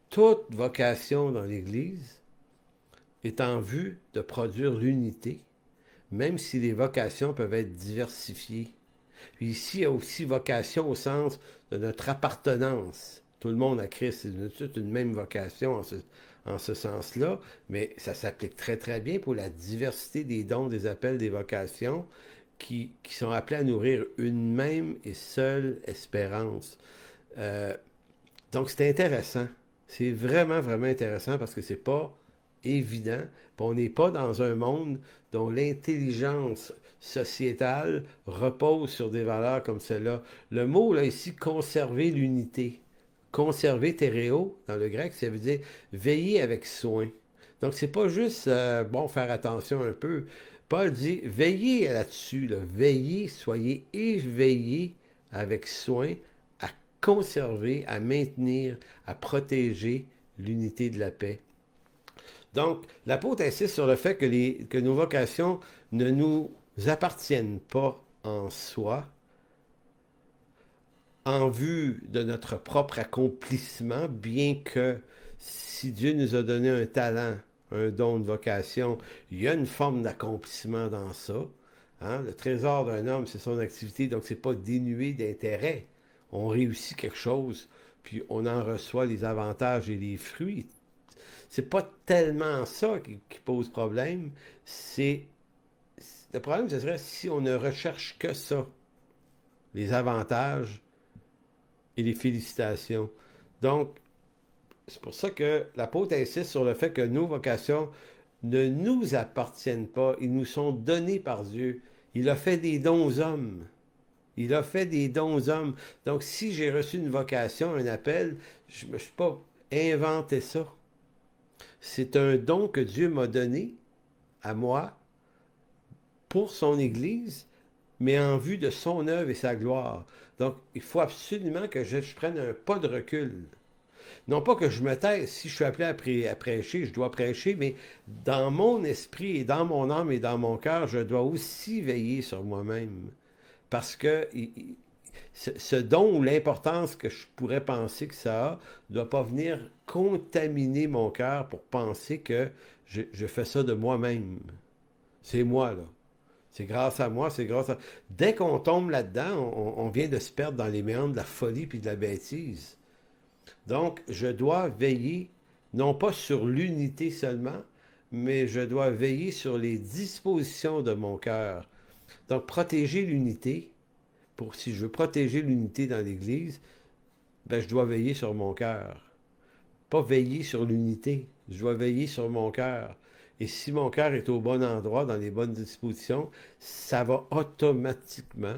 toute vocation dans l'Église est en vue de produire l'unité, même si les vocations peuvent être diversifiées. Puis ici, il y a aussi vocation au sens de notre appartenance. Tout le monde à Christ, c'est toute une même vocation en ce sens-là, mais ça s'applique très très bien pour la diversité des dons, des appels, des vocations qui sont appelés à nourrir une même et seule espérance. Euh, donc c'est intéressant. C'est vraiment vraiment intéressant parce que c'est pas évident. Puis on n'est pas dans un monde dont l'intelligence sociétale repose sur des valeurs comme celle-là. Le mot là ici, conserver l'unité. Conserver théréo, dans le grec, ça veut dire veiller avec soin. Donc, c'est pas juste, bon, faire attention un peu. Paul dit, veillez là-dessus, là. Veillez, soyez éveillés avec soin à conserver, à maintenir, à protéger l'unité de la paix. Donc, l'apôtre insiste sur le fait que nos vocations ne nous appartiennent pas en soi, en vue de notre propre accomplissement, bien que si Dieu nous a donné un talent, un don de vocation, il y a une forme d'accomplissement dans ça. Hein? Le trésor d'un homme, c'est son activité, donc c'est pas dénué d'intérêt. On réussit quelque chose, puis on en reçoit les avantages et les fruits. C'est pas tellement ça qui pose problème. Le problème, ce serait si on ne recherche que ça, les avantages et les félicitations. Donc, c'est pour ça que l'apôtre insiste sur le fait que nos vocations ne nous appartiennent pas. Ils nous sont donnés par Dieu. Il a fait des dons aux hommes. Il a fait des dons aux hommes. Donc, si j'ai reçu une vocation, un appel, je ne me suis pas inventé ça. C'est un don que Dieu m'a donné à moi pour son Église, mais en vue de son œuvre et sa gloire. Donc, il faut absolument que je prenne un pas de recul. Non pas que je me taise, si je suis appelé à prêcher, je dois prêcher, mais dans mon esprit et dans mon âme et dans mon cœur, je dois aussi veiller sur moi-même. Parce que ce don ou l'importance que je pourrais penser que ça a ne doit pas venir contaminer mon cœur pour penser que je fais ça de moi-même. C'est moi, là. C'est grâce à moi, c'est grâce à... Dès qu'on tombe là-dedans, on vient de se perdre dans les méandres de la folie puis de la bêtise. Donc, je dois veiller, non pas sur l'unité seulement, mais je dois veiller sur les dispositions de mon cœur. Donc, protéger l'unité, si je veux protéger l'unité dans l'Église, ben, je dois veiller sur mon cœur. Pas veiller sur l'unité, je dois veiller sur mon cœur. Et si mon cœur est au bon endroit, dans les bonnes dispositions, ça va automatiquement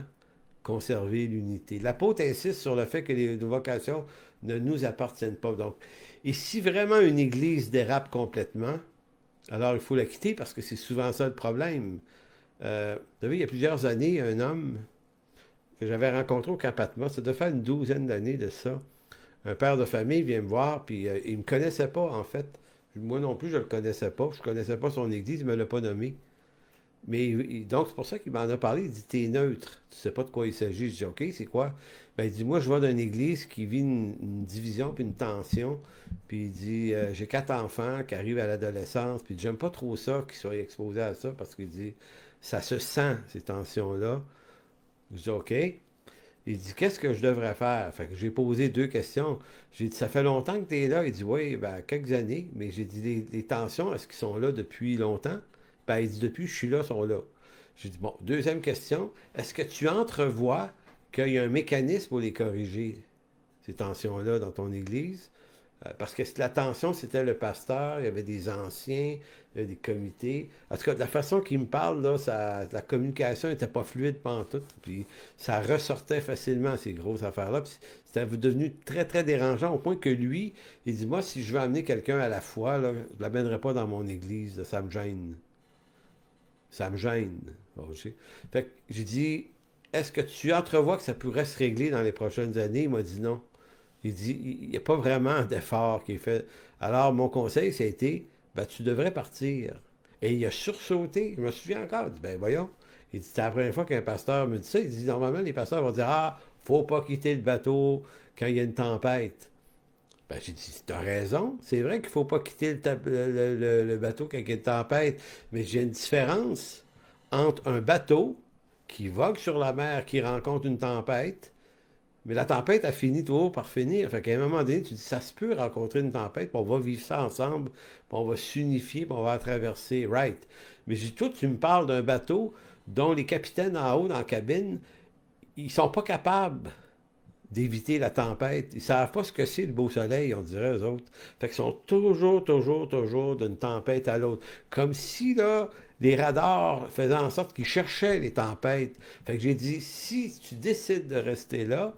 conserver l'unité. L'apôtre insiste sur le fait que les vocations ne nous appartiennent pas. Donc, et si vraiment une église dérape complètement, alors il faut la quitter parce que c'est souvent ça le problème. Vous savez, il y a plusieurs années, un homme que j'avais rencontré au Camp Patmos, ça doit faire une douzaine d'années de ça. Un père de famille vient me voir, puis il ne me connaissait pas, en fait. Moi non plus, je ne le connaissais pas. Je ne connaissais pas son église, il ne me l'a pas nommé. Mais donc, c'est pour ça qu'il m'en a parlé. Il dit, t'es neutre. Tu sais pas de quoi il s'agit. Je dis, OK, c'est quoi? Ben, il dit, moi, je vois d'une église qui vit une division puis une tension. Puis il dit, j'ai 4 enfants qui arrivent à l'adolescence. Puis j'aime pas trop ça qu'ils soient exposés à ça parce qu'il dit, ça se sent, ces tensions-là. Je dis, OK. Il dit, qu'est-ce que je devrais faire? Fait que j'ai posé 2 questions. J'ai dit, ça fait longtemps que tu es là? Il dit, oui, ben, quelques années. Mais j'ai dit, les tensions, est-ce qu'ils sont là depuis longtemps? Ben, il dit, depuis que je suis là, ils sont là. J'ai dit, bon, deuxième question, est-ce que tu entrevois qu'il y a un mécanisme pour les corriger, ces tensions-là, dans ton église. Parce que la tension, c'était le pasteur, il y avait des anciens, il y avait des comités. En tout cas, de la façon qu'il me parle, là, la communication n'était pas fluide pantoute. Puis ça ressortait facilement, ces grosses affaires-là. Puis c'était devenu très, très dérangeant, au point que lui, il dit, moi, si je veux amener quelqu'un à la foi, là, je ne l'amènerai pas dans mon église, là, ça me gêne. Ça me gêne. Roger. Fait que j'ai dit, est-ce que tu entrevois que ça pourrait se régler dans les prochaines années? Il m'a dit non. Il dit, il n'y a pas vraiment d'effort qui est fait. Alors, mon conseil, ça a été, ben, tu devrais partir. Et il a sursauté. Je me souviens encore. Il dit, ben, voyons. Il dit, c'est la première fois qu'un pasteur me dit ça. Il dit, normalement, les pasteurs vont dire, ah, faut pas quitter le bateau quand il y a une tempête. Ben, j'ai dit, t'as raison. C'est vrai qu'il faut pas quitter le bateau quand il y a une tempête. Mais j'ai une différence entre un bateau qui vogue sur la mer, qui rencontre une tempête, mais la tempête a fini toujours par finir. Fait qu'à un moment donné, tu dis, ça se peut rencontrer une tempête, puis on va vivre ça ensemble, puis on va s'unifier, puis on va traverser. Right. Mais j'ai toi, tu me parles d'un bateau dont les capitaines en haut dans la cabine, ils sont pas capables d'éviter la tempête. Ils savent pas ce que c'est le beau soleil, on dirait eux autres. Fait qu'ils sont toujours, toujours, toujours d'une tempête à l'autre. Comme si, là, les radars faisaient en sorte qu'ils cherchaient les tempêtes. Fait que j'ai dit, si tu décides de rester là,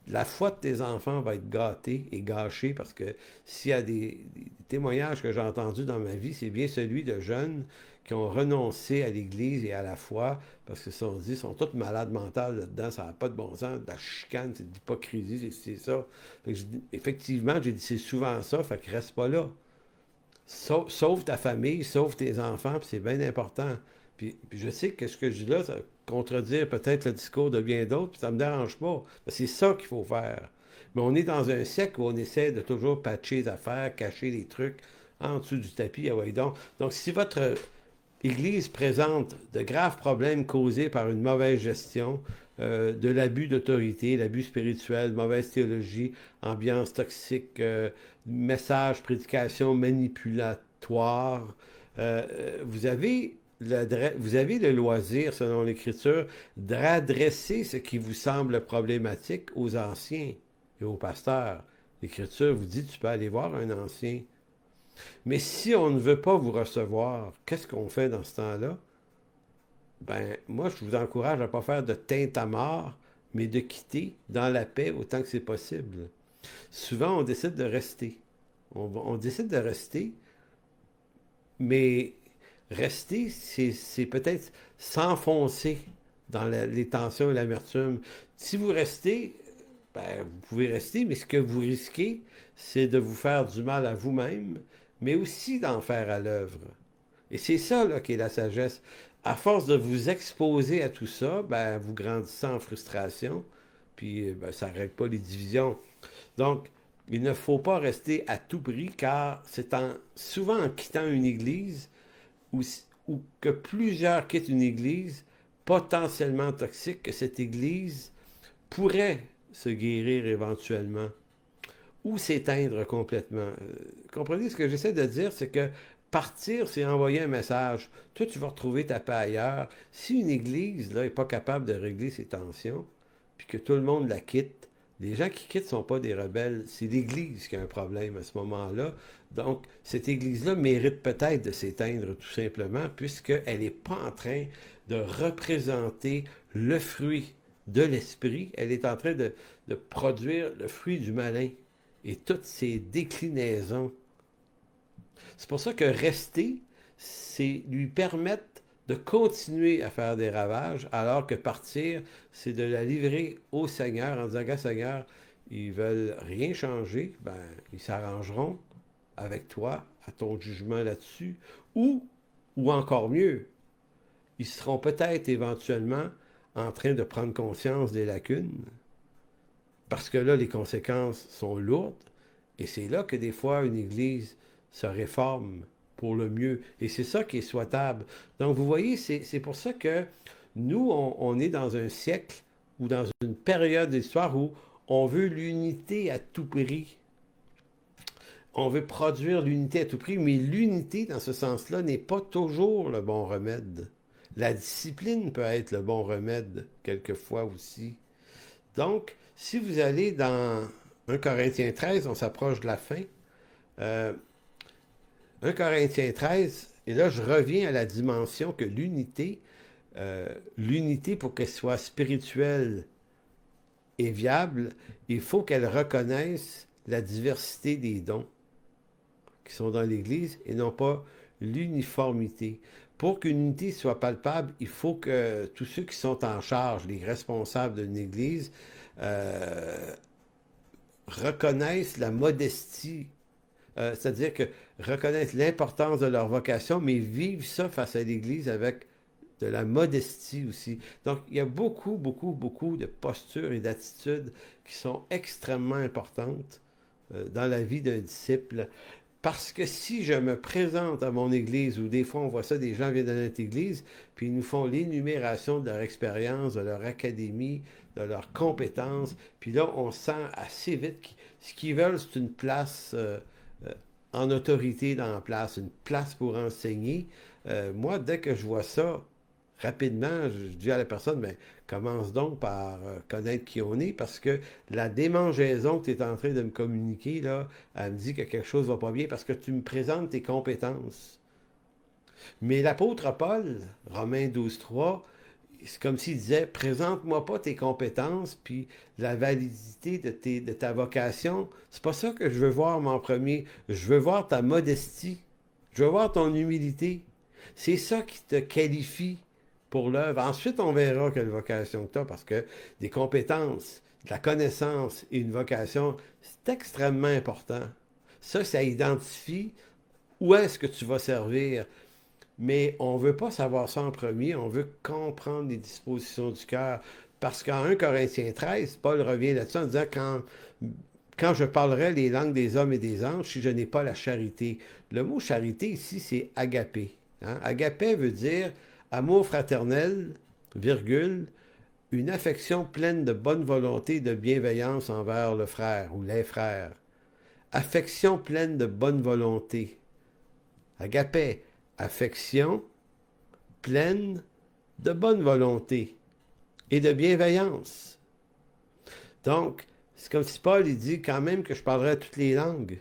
la foi de tes enfants va être gâtée et gâchée parce que s'il y a des témoignages que j'ai entendus dans ma vie, c'est bien celui de jeunes qui ont renoncé à l'Église et à la foi parce qu'ils se sont dit, ils sont tous malades mentales là-dedans, ça n'a pas de bon sens, de la chicane, c'est de l'hypocrisie, c'est ça. Fait que effectivement, j'ai dit, c'est souvent ça, fait que reste pas là. Sauve ta famille, sauve tes enfants, puis c'est bien important. Puis je sais que ce que je dis là, ça contredire peut-être le discours de bien d'autres, puis ça me dérange pas. C'est ça qu'il faut faire. Mais on est dans un siècle où on essaie de toujours patcher les affaires, cacher les trucs en dessous du tapis. Ah ouais, donc, si votre Église présente de graves problèmes causés par une mauvaise gestion, de l'abus d'autorité, l'abus spirituel, mauvaise théologie, ambiance toxique, message, prédication manipulatoire. Vous avez vous avez le loisir, selon l'Écriture, d'adresser ce qui vous semble problématique aux anciens et aux pasteurs. L'Écriture vous dit, tu peux aller voir un ancien. Mais si on ne veut pas vous recevoir, qu'est-ce qu'on fait dans ce temps-là? Ben, moi, je vous encourage à ne pas faire de teinte à mort, mais de quitter dans la paix autant que c'est possible. Souvent, on décide de rester. On décide de rester, mais rester, c'est peut-être s'enfoncer dans les tensions et l'amertume. Si vous restez, ben, vous pouvez rester, mais ce que vous risquez, c'est de vous faire du mal à vous-même, mais aussi d'en faire à l'œuvre. Et c'est ça là, qui est la sagesse. À force de vous exposer à tout ça, ben, vous grandissez en frustration, puis ben, ça ne règle pas les divisions. Donc, il ne faut pas rester à tout prix, car c'est souvent en quittant une église ou, ou que plusieurs quittent une église potentiellement toxique, que cette église pourrait se guérir éventuellement ou s'éteindre complètement. Comprenez ce que j'essaie de dire, c'est que partir, c'est envoyer un message. Toi, tu vas retrouver ta paix ailleurs. Si une église là, n'est pas capable de régler ses tensions, puis que tout le monde la quitte, les gens qui quittent ne sont pas des rebelles, c'est l'Église qui a un problème à ce moment-là. Donc, cette Église-là mérite peut-être de s'éteindre tout simplement, puisqu'elle n'est pas en train de représenter le fruit de l'esprit, elle est en train de produire le fruit du malin et toutes ses déclinaisons. C'est pour ça que rester, c'est lui permettre de continuer à faire des ravages, alors que partir, c'est de la livrer au Seigneur en disant, gars Seigneur, ils veulent rien changer, ben, ils s'arrangeront avec toi, à ton jugement là-dessus, ou encore mieux, ils seront peut-être éventuellement en train de prendre conscience des lacunes, parce que là, les conséquences sont lourdes, et c'est là que des fois, une Église se réforme pour le mieux. Et c'est ça qui est souhaitable. Donc, vous voyez, c'est pour ça que nous, on est dans un siècle ou dans une période d'histoire où on veut l'unité à tout prix. On veut produire l'unité à tout prix, mais l'unité, dans ce sens-là, n'est pas toujours le bon remède. La discipline peut être le bon remède, quelquefois aussi. Donc, si vous allez dans 1 Corinthiens 13, on s'approche de la fin. Euh, 1 Corinthiens 13, et là je reviens à la dimension que l'unité pour qu'elle soit spirituelle et viable, il faut qu'elle reconnaisse la diversité des dons qui sont dans l'Église et non pas l'uniformité. Pour qu'une unité soit palpable, il faut que tous ceux qui sont en charge, les responsables d'une Église, euh, reconnaissent la modestie, c'est-à-dire que reconnaissent l'importance de leur vocation, mais vivent ça face à l'Église avec de la modestie aussi. Donc, il y a beaucoup, beaucoup, beaucoup de postures et d'attitudes qui sont extrêmement importantes dans la vie d'un disciple. Parce que si je me présente à mon église, ou des fois on voit ça, des gens viennent dans notre église, puis ils nous font l'énumération de leur expérience, de leur académie, de leurs compétences, puis là on sent assez vite que ce qu'ils veulent, c'est une place euh, en autorité dans la place, une place pour enseigner. Moi, dès que je vois ça, rapidement, je dis à la personne, mais commence donc par connaître qui on est, parce que la démangeaison que tu es en train de me communiquer, là, elle me dit que quelque chose ne va pas bien, parce que tu me présentes tes compétences. Mais l'apôtre Paul, Romains 12,3, c'est comme s'il disait, présente-moi pas tes compétences, puis la validité de ta vocation. C'est pas ça que je veux voir, mon premier. Je veux voir ta modestie. Je veux voir ton humilité. C'est ça qui te qualifie pour l'œuvre. Ensuite, on verra quelle vocation tu as, parce que des compétences, de la connaissance et une vocation, c'est extrêmement important. Ça identifie où est-ce que tu vas servir. Mais on ne veut pas savoir ça en premier, on veut comprendre les dispositions du cœur. Parce qu'en 1 Corinthiens 13, Paul revient là-dessus en disant quand je parlerai les langues des hommes et des anges, si je n'ai pas la charité. Le mot charité ici, c'est agapé. Hein? Agapé veut dire amour fraternel, virgule, une affection pleine de bonne volonté et de bienveillance envers le frère ou les frères. Affection pleine de bonne volonté. Agapé, affection pleine de bonne volonté et de bienveillance. Donc, c'est comme si Paul il dit quand même que je parlerai toutes les langues,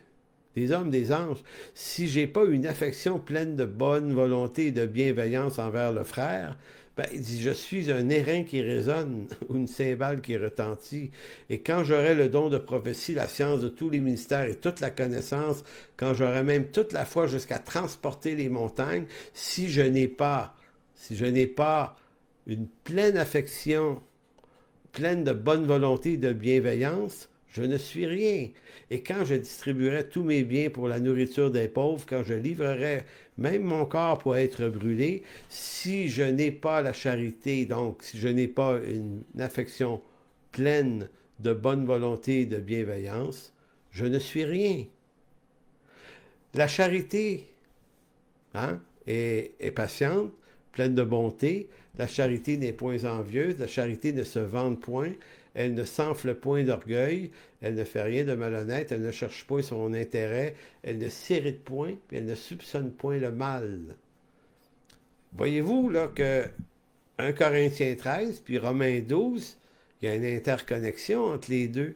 des hommes, des anges. Si j'ai pas une affection pleine de bonne volonté et de bienveillance envers le frère, ben, il dit, je suis un airain qui résonne ou une cymbale qui retentit. Et quand j'aurai le don de prophétie, la science de tous les ministères et toute la connaissance, quand j'aurai même toute la foi jusqu'à transporter les montagnes, si je n'ai pas une pleine affection, pleine de bonne volonté et de bienveillance, je ne suis rien. Et quand je distribuerai tous mes biens pour la nourriture des pauvres, quand je livrerai même mon corps pour être brûlé, si je n'ai pas la charité, donc si je n'ai pas une affection pleine de bonne volonté et de bienveillance, je ne suis rien. La charité est patiente, pleine de bonté. La charité n'est point envieuse, la charité ne se vante point, elle ne s'enfle point d'orgueil, elle ne fait rien de malhonnête, elle ne cherche point son intérêt, elle ne s'irrite point, puis elle ne soupçonne point le mal. Voyez-vous là que 1 Corinthiens 13 puis Romains 12, il y a une interconnexion entre les deux.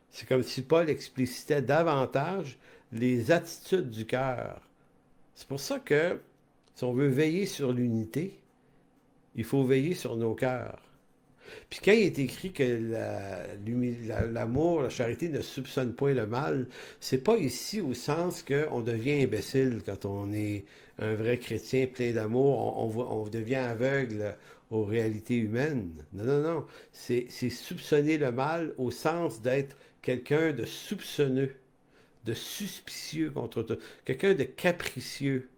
C'est comme si Paul explicitait davantage les attitudes du cœur. C'est pour ça que si on veut veiller sur l'unité, il faut veiller sur nos cœurs. Puis quand il est écrit que l'amour, la charité ne soupçonne point le mal, c'est pas ici au sens qu'on devient imbécile quand on est un vrai chrétien plein d'amour, on devient aveugle aux réalités humaines. Non, non, non. C'est soupçonner le mal au sens d'être quelqu'un de soupçonneux, de suspicieux contre toi, quelqu'un de capricieux.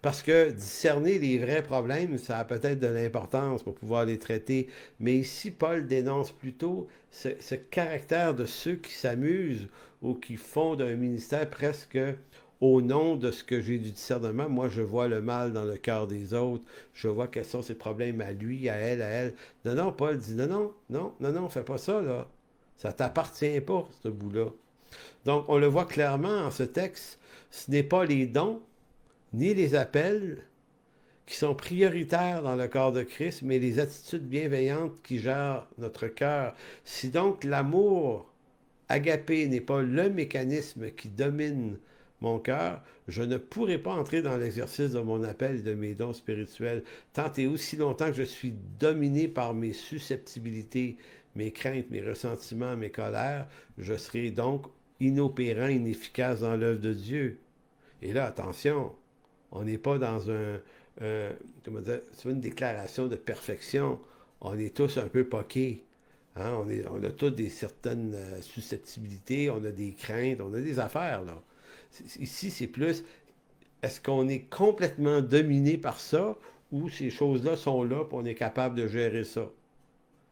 Parce que discerner les vrais problèmes, ça a peut-être de l'importance pour pouvoir les traiter. Mais ici, Paul dénonce plutôt ce caractère de ceux qui s'amusent ou qui font d'un ministère presque au nom de ce que j'ai du discernement. Moi, je vois le mal dans le cœur des autres. Je vois quels sont ses problèmes à lui, à elle, à elle. Non, non, Paul dit non, non, non, non, non, fais pas ça, là. Ça t'appartient pas, ce bout-là. Donc, on le voit clairement en ce texte. Ce n'est pas les dons ni les appels qui sont prioritaires dans le corps de Christ, mais les attitudes bienveillantes qui gèrent notre cœur. Si donc l'amour agapé n'est pas le mécanisme qui domine mon cœur, je ne pourrai pas entrer dans l'exercice de mon appel et de mes dons spirituels, tant et aussi longtemps que je suis dominé par mes susceptibilités, mes craintes, mes ressentiments, mes colères, je serai donc inopérant, inefficace dans l'œuvre de Dieu. Et là, attention, on n'est pas dans comment dire, c'est une déclaration de perfection. On est tous un peu poqués. Hein? On a tous certaines susceptibilités, on a des craintes, on a des affaires, là. Ici, c'est plus, est-ce qu'on est complètement dominé par ça ou ces choses-là sont là et on est capable de gérer ça?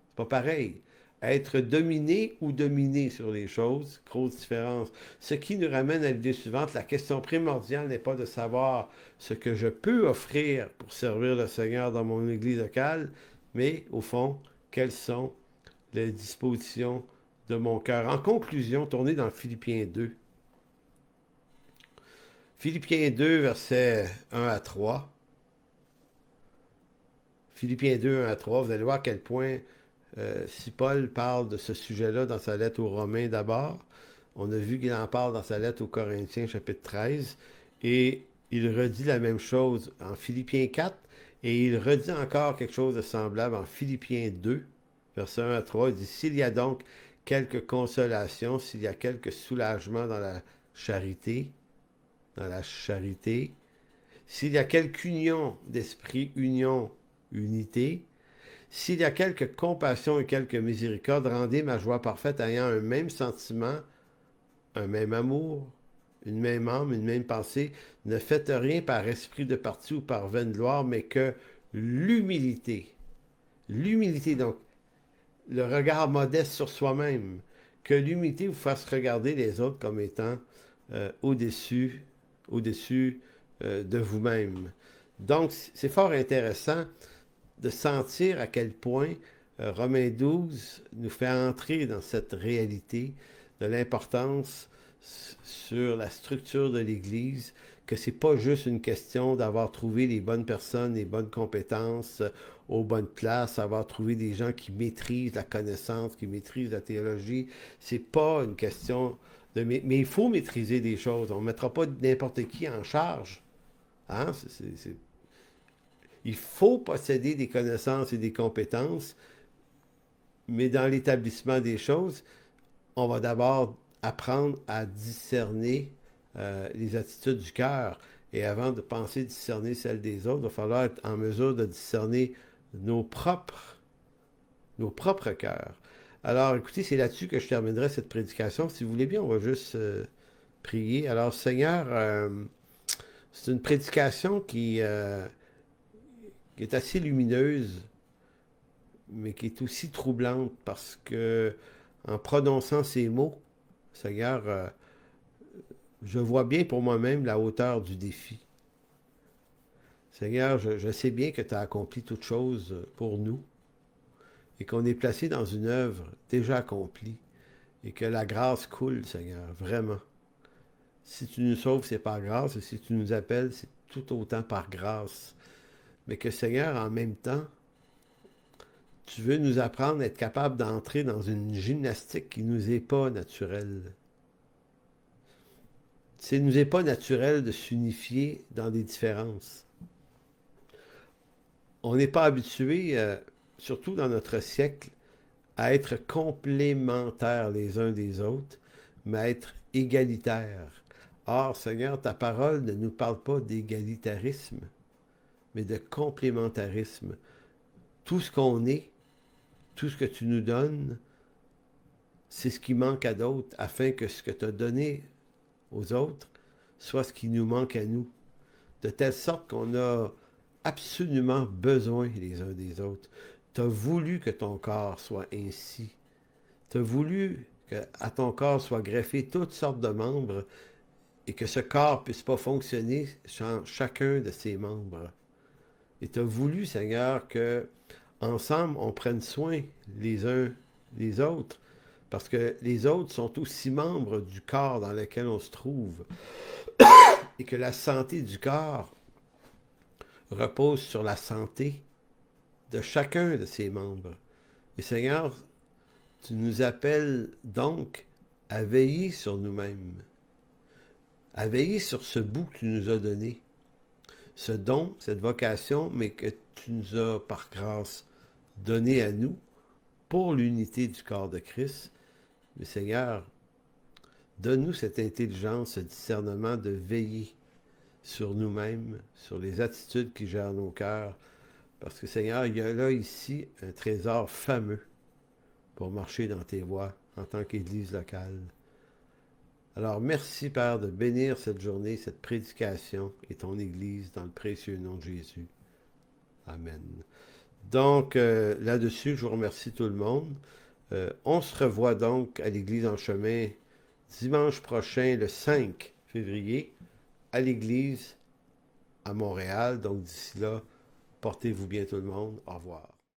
C'est pas pareil. Être dominé ou dominé sur les choses, grosse différence. Ce qui nous ramène à l'idée suivante, la question primordiale n'est pas de savoir ce que je peux offrir pour servir le Seigneur dans mon église locale, mais au fond, quelles sont les dispositions de mon cœur. En conclusion, tournez dans Philippiens 2. Philippiens 2, versets 1 à 3. Philippiens 2, 1 à 3, vous allez voir à quel point si Paul parle de ce sujet-là dans sa lettre aux Romains d'abord, on a vu qu'il en parle dans sa lettre aux Corinthiens, chapitre 13, et il redit la même chose en Philippiens 4, et il redit encore quelque chose de semblable en Philippiens 2, versets 1 à 3. Il dit, s'il y a donc quelque consolation, s'il y a quelque soulagement dans la charité, s'il y a quelque union d'esprit, unité, s'il y a quelque compassion et quelque miséricorde, rendez ma joie parfaite ayant un même sentiment, un même amour, une même âme, une même pensée. Ne faites rien par esprit de parti ou par vaine gloire, mais que l'humilité, donc le regard modeste sur soi-même, que l'humilité vous fasse regarder les autres comme étant au-dessus de vous-même. Donc, c'est fort intéressant de sentir à quel point Romains 12 nous fait entrer dans cette réalité de l'importance sur la structure de l'Église, que c'est pas juste une question d'avoir trouvé les bonnes personnes, les bonnes compétences aux bonnes places, avoir trouvé des gens qui maîtrisent la connaissance, qui maîtrisent la théologie. C'est pas une question de... Mais il faut maîtriser des choses. On ne mettra pas n'importe qui en charge. Hein? Il faut posséder des connaissances et des compétences, mais dans l'établissement des choses, on va d'abord apprendre à discerner les attitudes du cœur. Et avant de penser discerner celles des autres, il va falloir être en mesure de discerner nos propres cœurs. Alors, écoutez, c'est là-dessus que je terminerai cette prédication. Si vous voulez bien, on va juste prier. Alors, Seigneur, c'est une prédication qui est assez lumineuse, mais qui est aussi troublante parce que, en prononçant ces mots, Seigneur, je vois bien pour moi-même la hauteur du défi. Seigneur, je sais bien que tu as accompli toutes choses pour nous et qu'on est placé dans une œuvre déjà accomplie et que la grâce coule, Seigneur, vraiment. Si tu nous sauves, c'est par grâce, et si tu nous appelles, c'est tout autant par grâce. Mais que, Seigneur, en même temps, tu veux nous apprendre à être capable d'entrer dans une gymnastique qui ne nous est pas naturelle. Ça ne nous est pas naturel de s'unifier dans des différences. On n'est pas habitué, surtout dans notre siècle, à être complémentaires les uns des autres, mais à être égalitaires. Or, Seigneur, ta parole ne nous parle pas d'égalitarisme, mais de complémentarisme. Tout ce qu'on est, tout ce que tu nous donnes, c'est ce qui manque à d'autres, afin que ce que tu as donné aux autres soit ce qui nous manque à nous. De telle sorte qu'on a absolument besoin les uns des autres. Tu as voulu que ton corps soit ainsi. Tu as voulu qu'à ton corps soient greffés toutes sortes de membres et que ce corps ne puisse pas fonctionner sans chacun de ses membres. Et tu as voulu, Seigneur, que ensemble, on prenne soin les uns des autres, parce que les autres sont aussi membres du corps dans lequel on se trouve, et que la santé du corps repose sur la santé de chacun de ses membres. Et Seigneur, tu nous appelles donc à veiller sur nous-mêmes, à veiller sur ce bout que tu nous as donné, ce don, cette vocation, mais que tu nous as par grâce donné à nous pour l'unité du corps de Christ. Mais Seigneur, donne-nous cette intelligence, ce discernement de veiller sur nous-mêmes, sur les attitudes qui gèrent nos cœurs, parce que Seigneur, il y a là ici un trésor fameux pour marcher dans tes voies en tant qu'Église locale. Alors merci Père de bénir cette journée, cette prédication et ton Église dans le précieux nom de Jésus. Amen. Donc là-dessus, je vous remercie tout le monde. On se revoit donc à l'Église en chemin dimanche prochain, le 5 février, à l'Église à Montréal. Donc d'ici là, portez-vous bien tout le monde. Au revoir.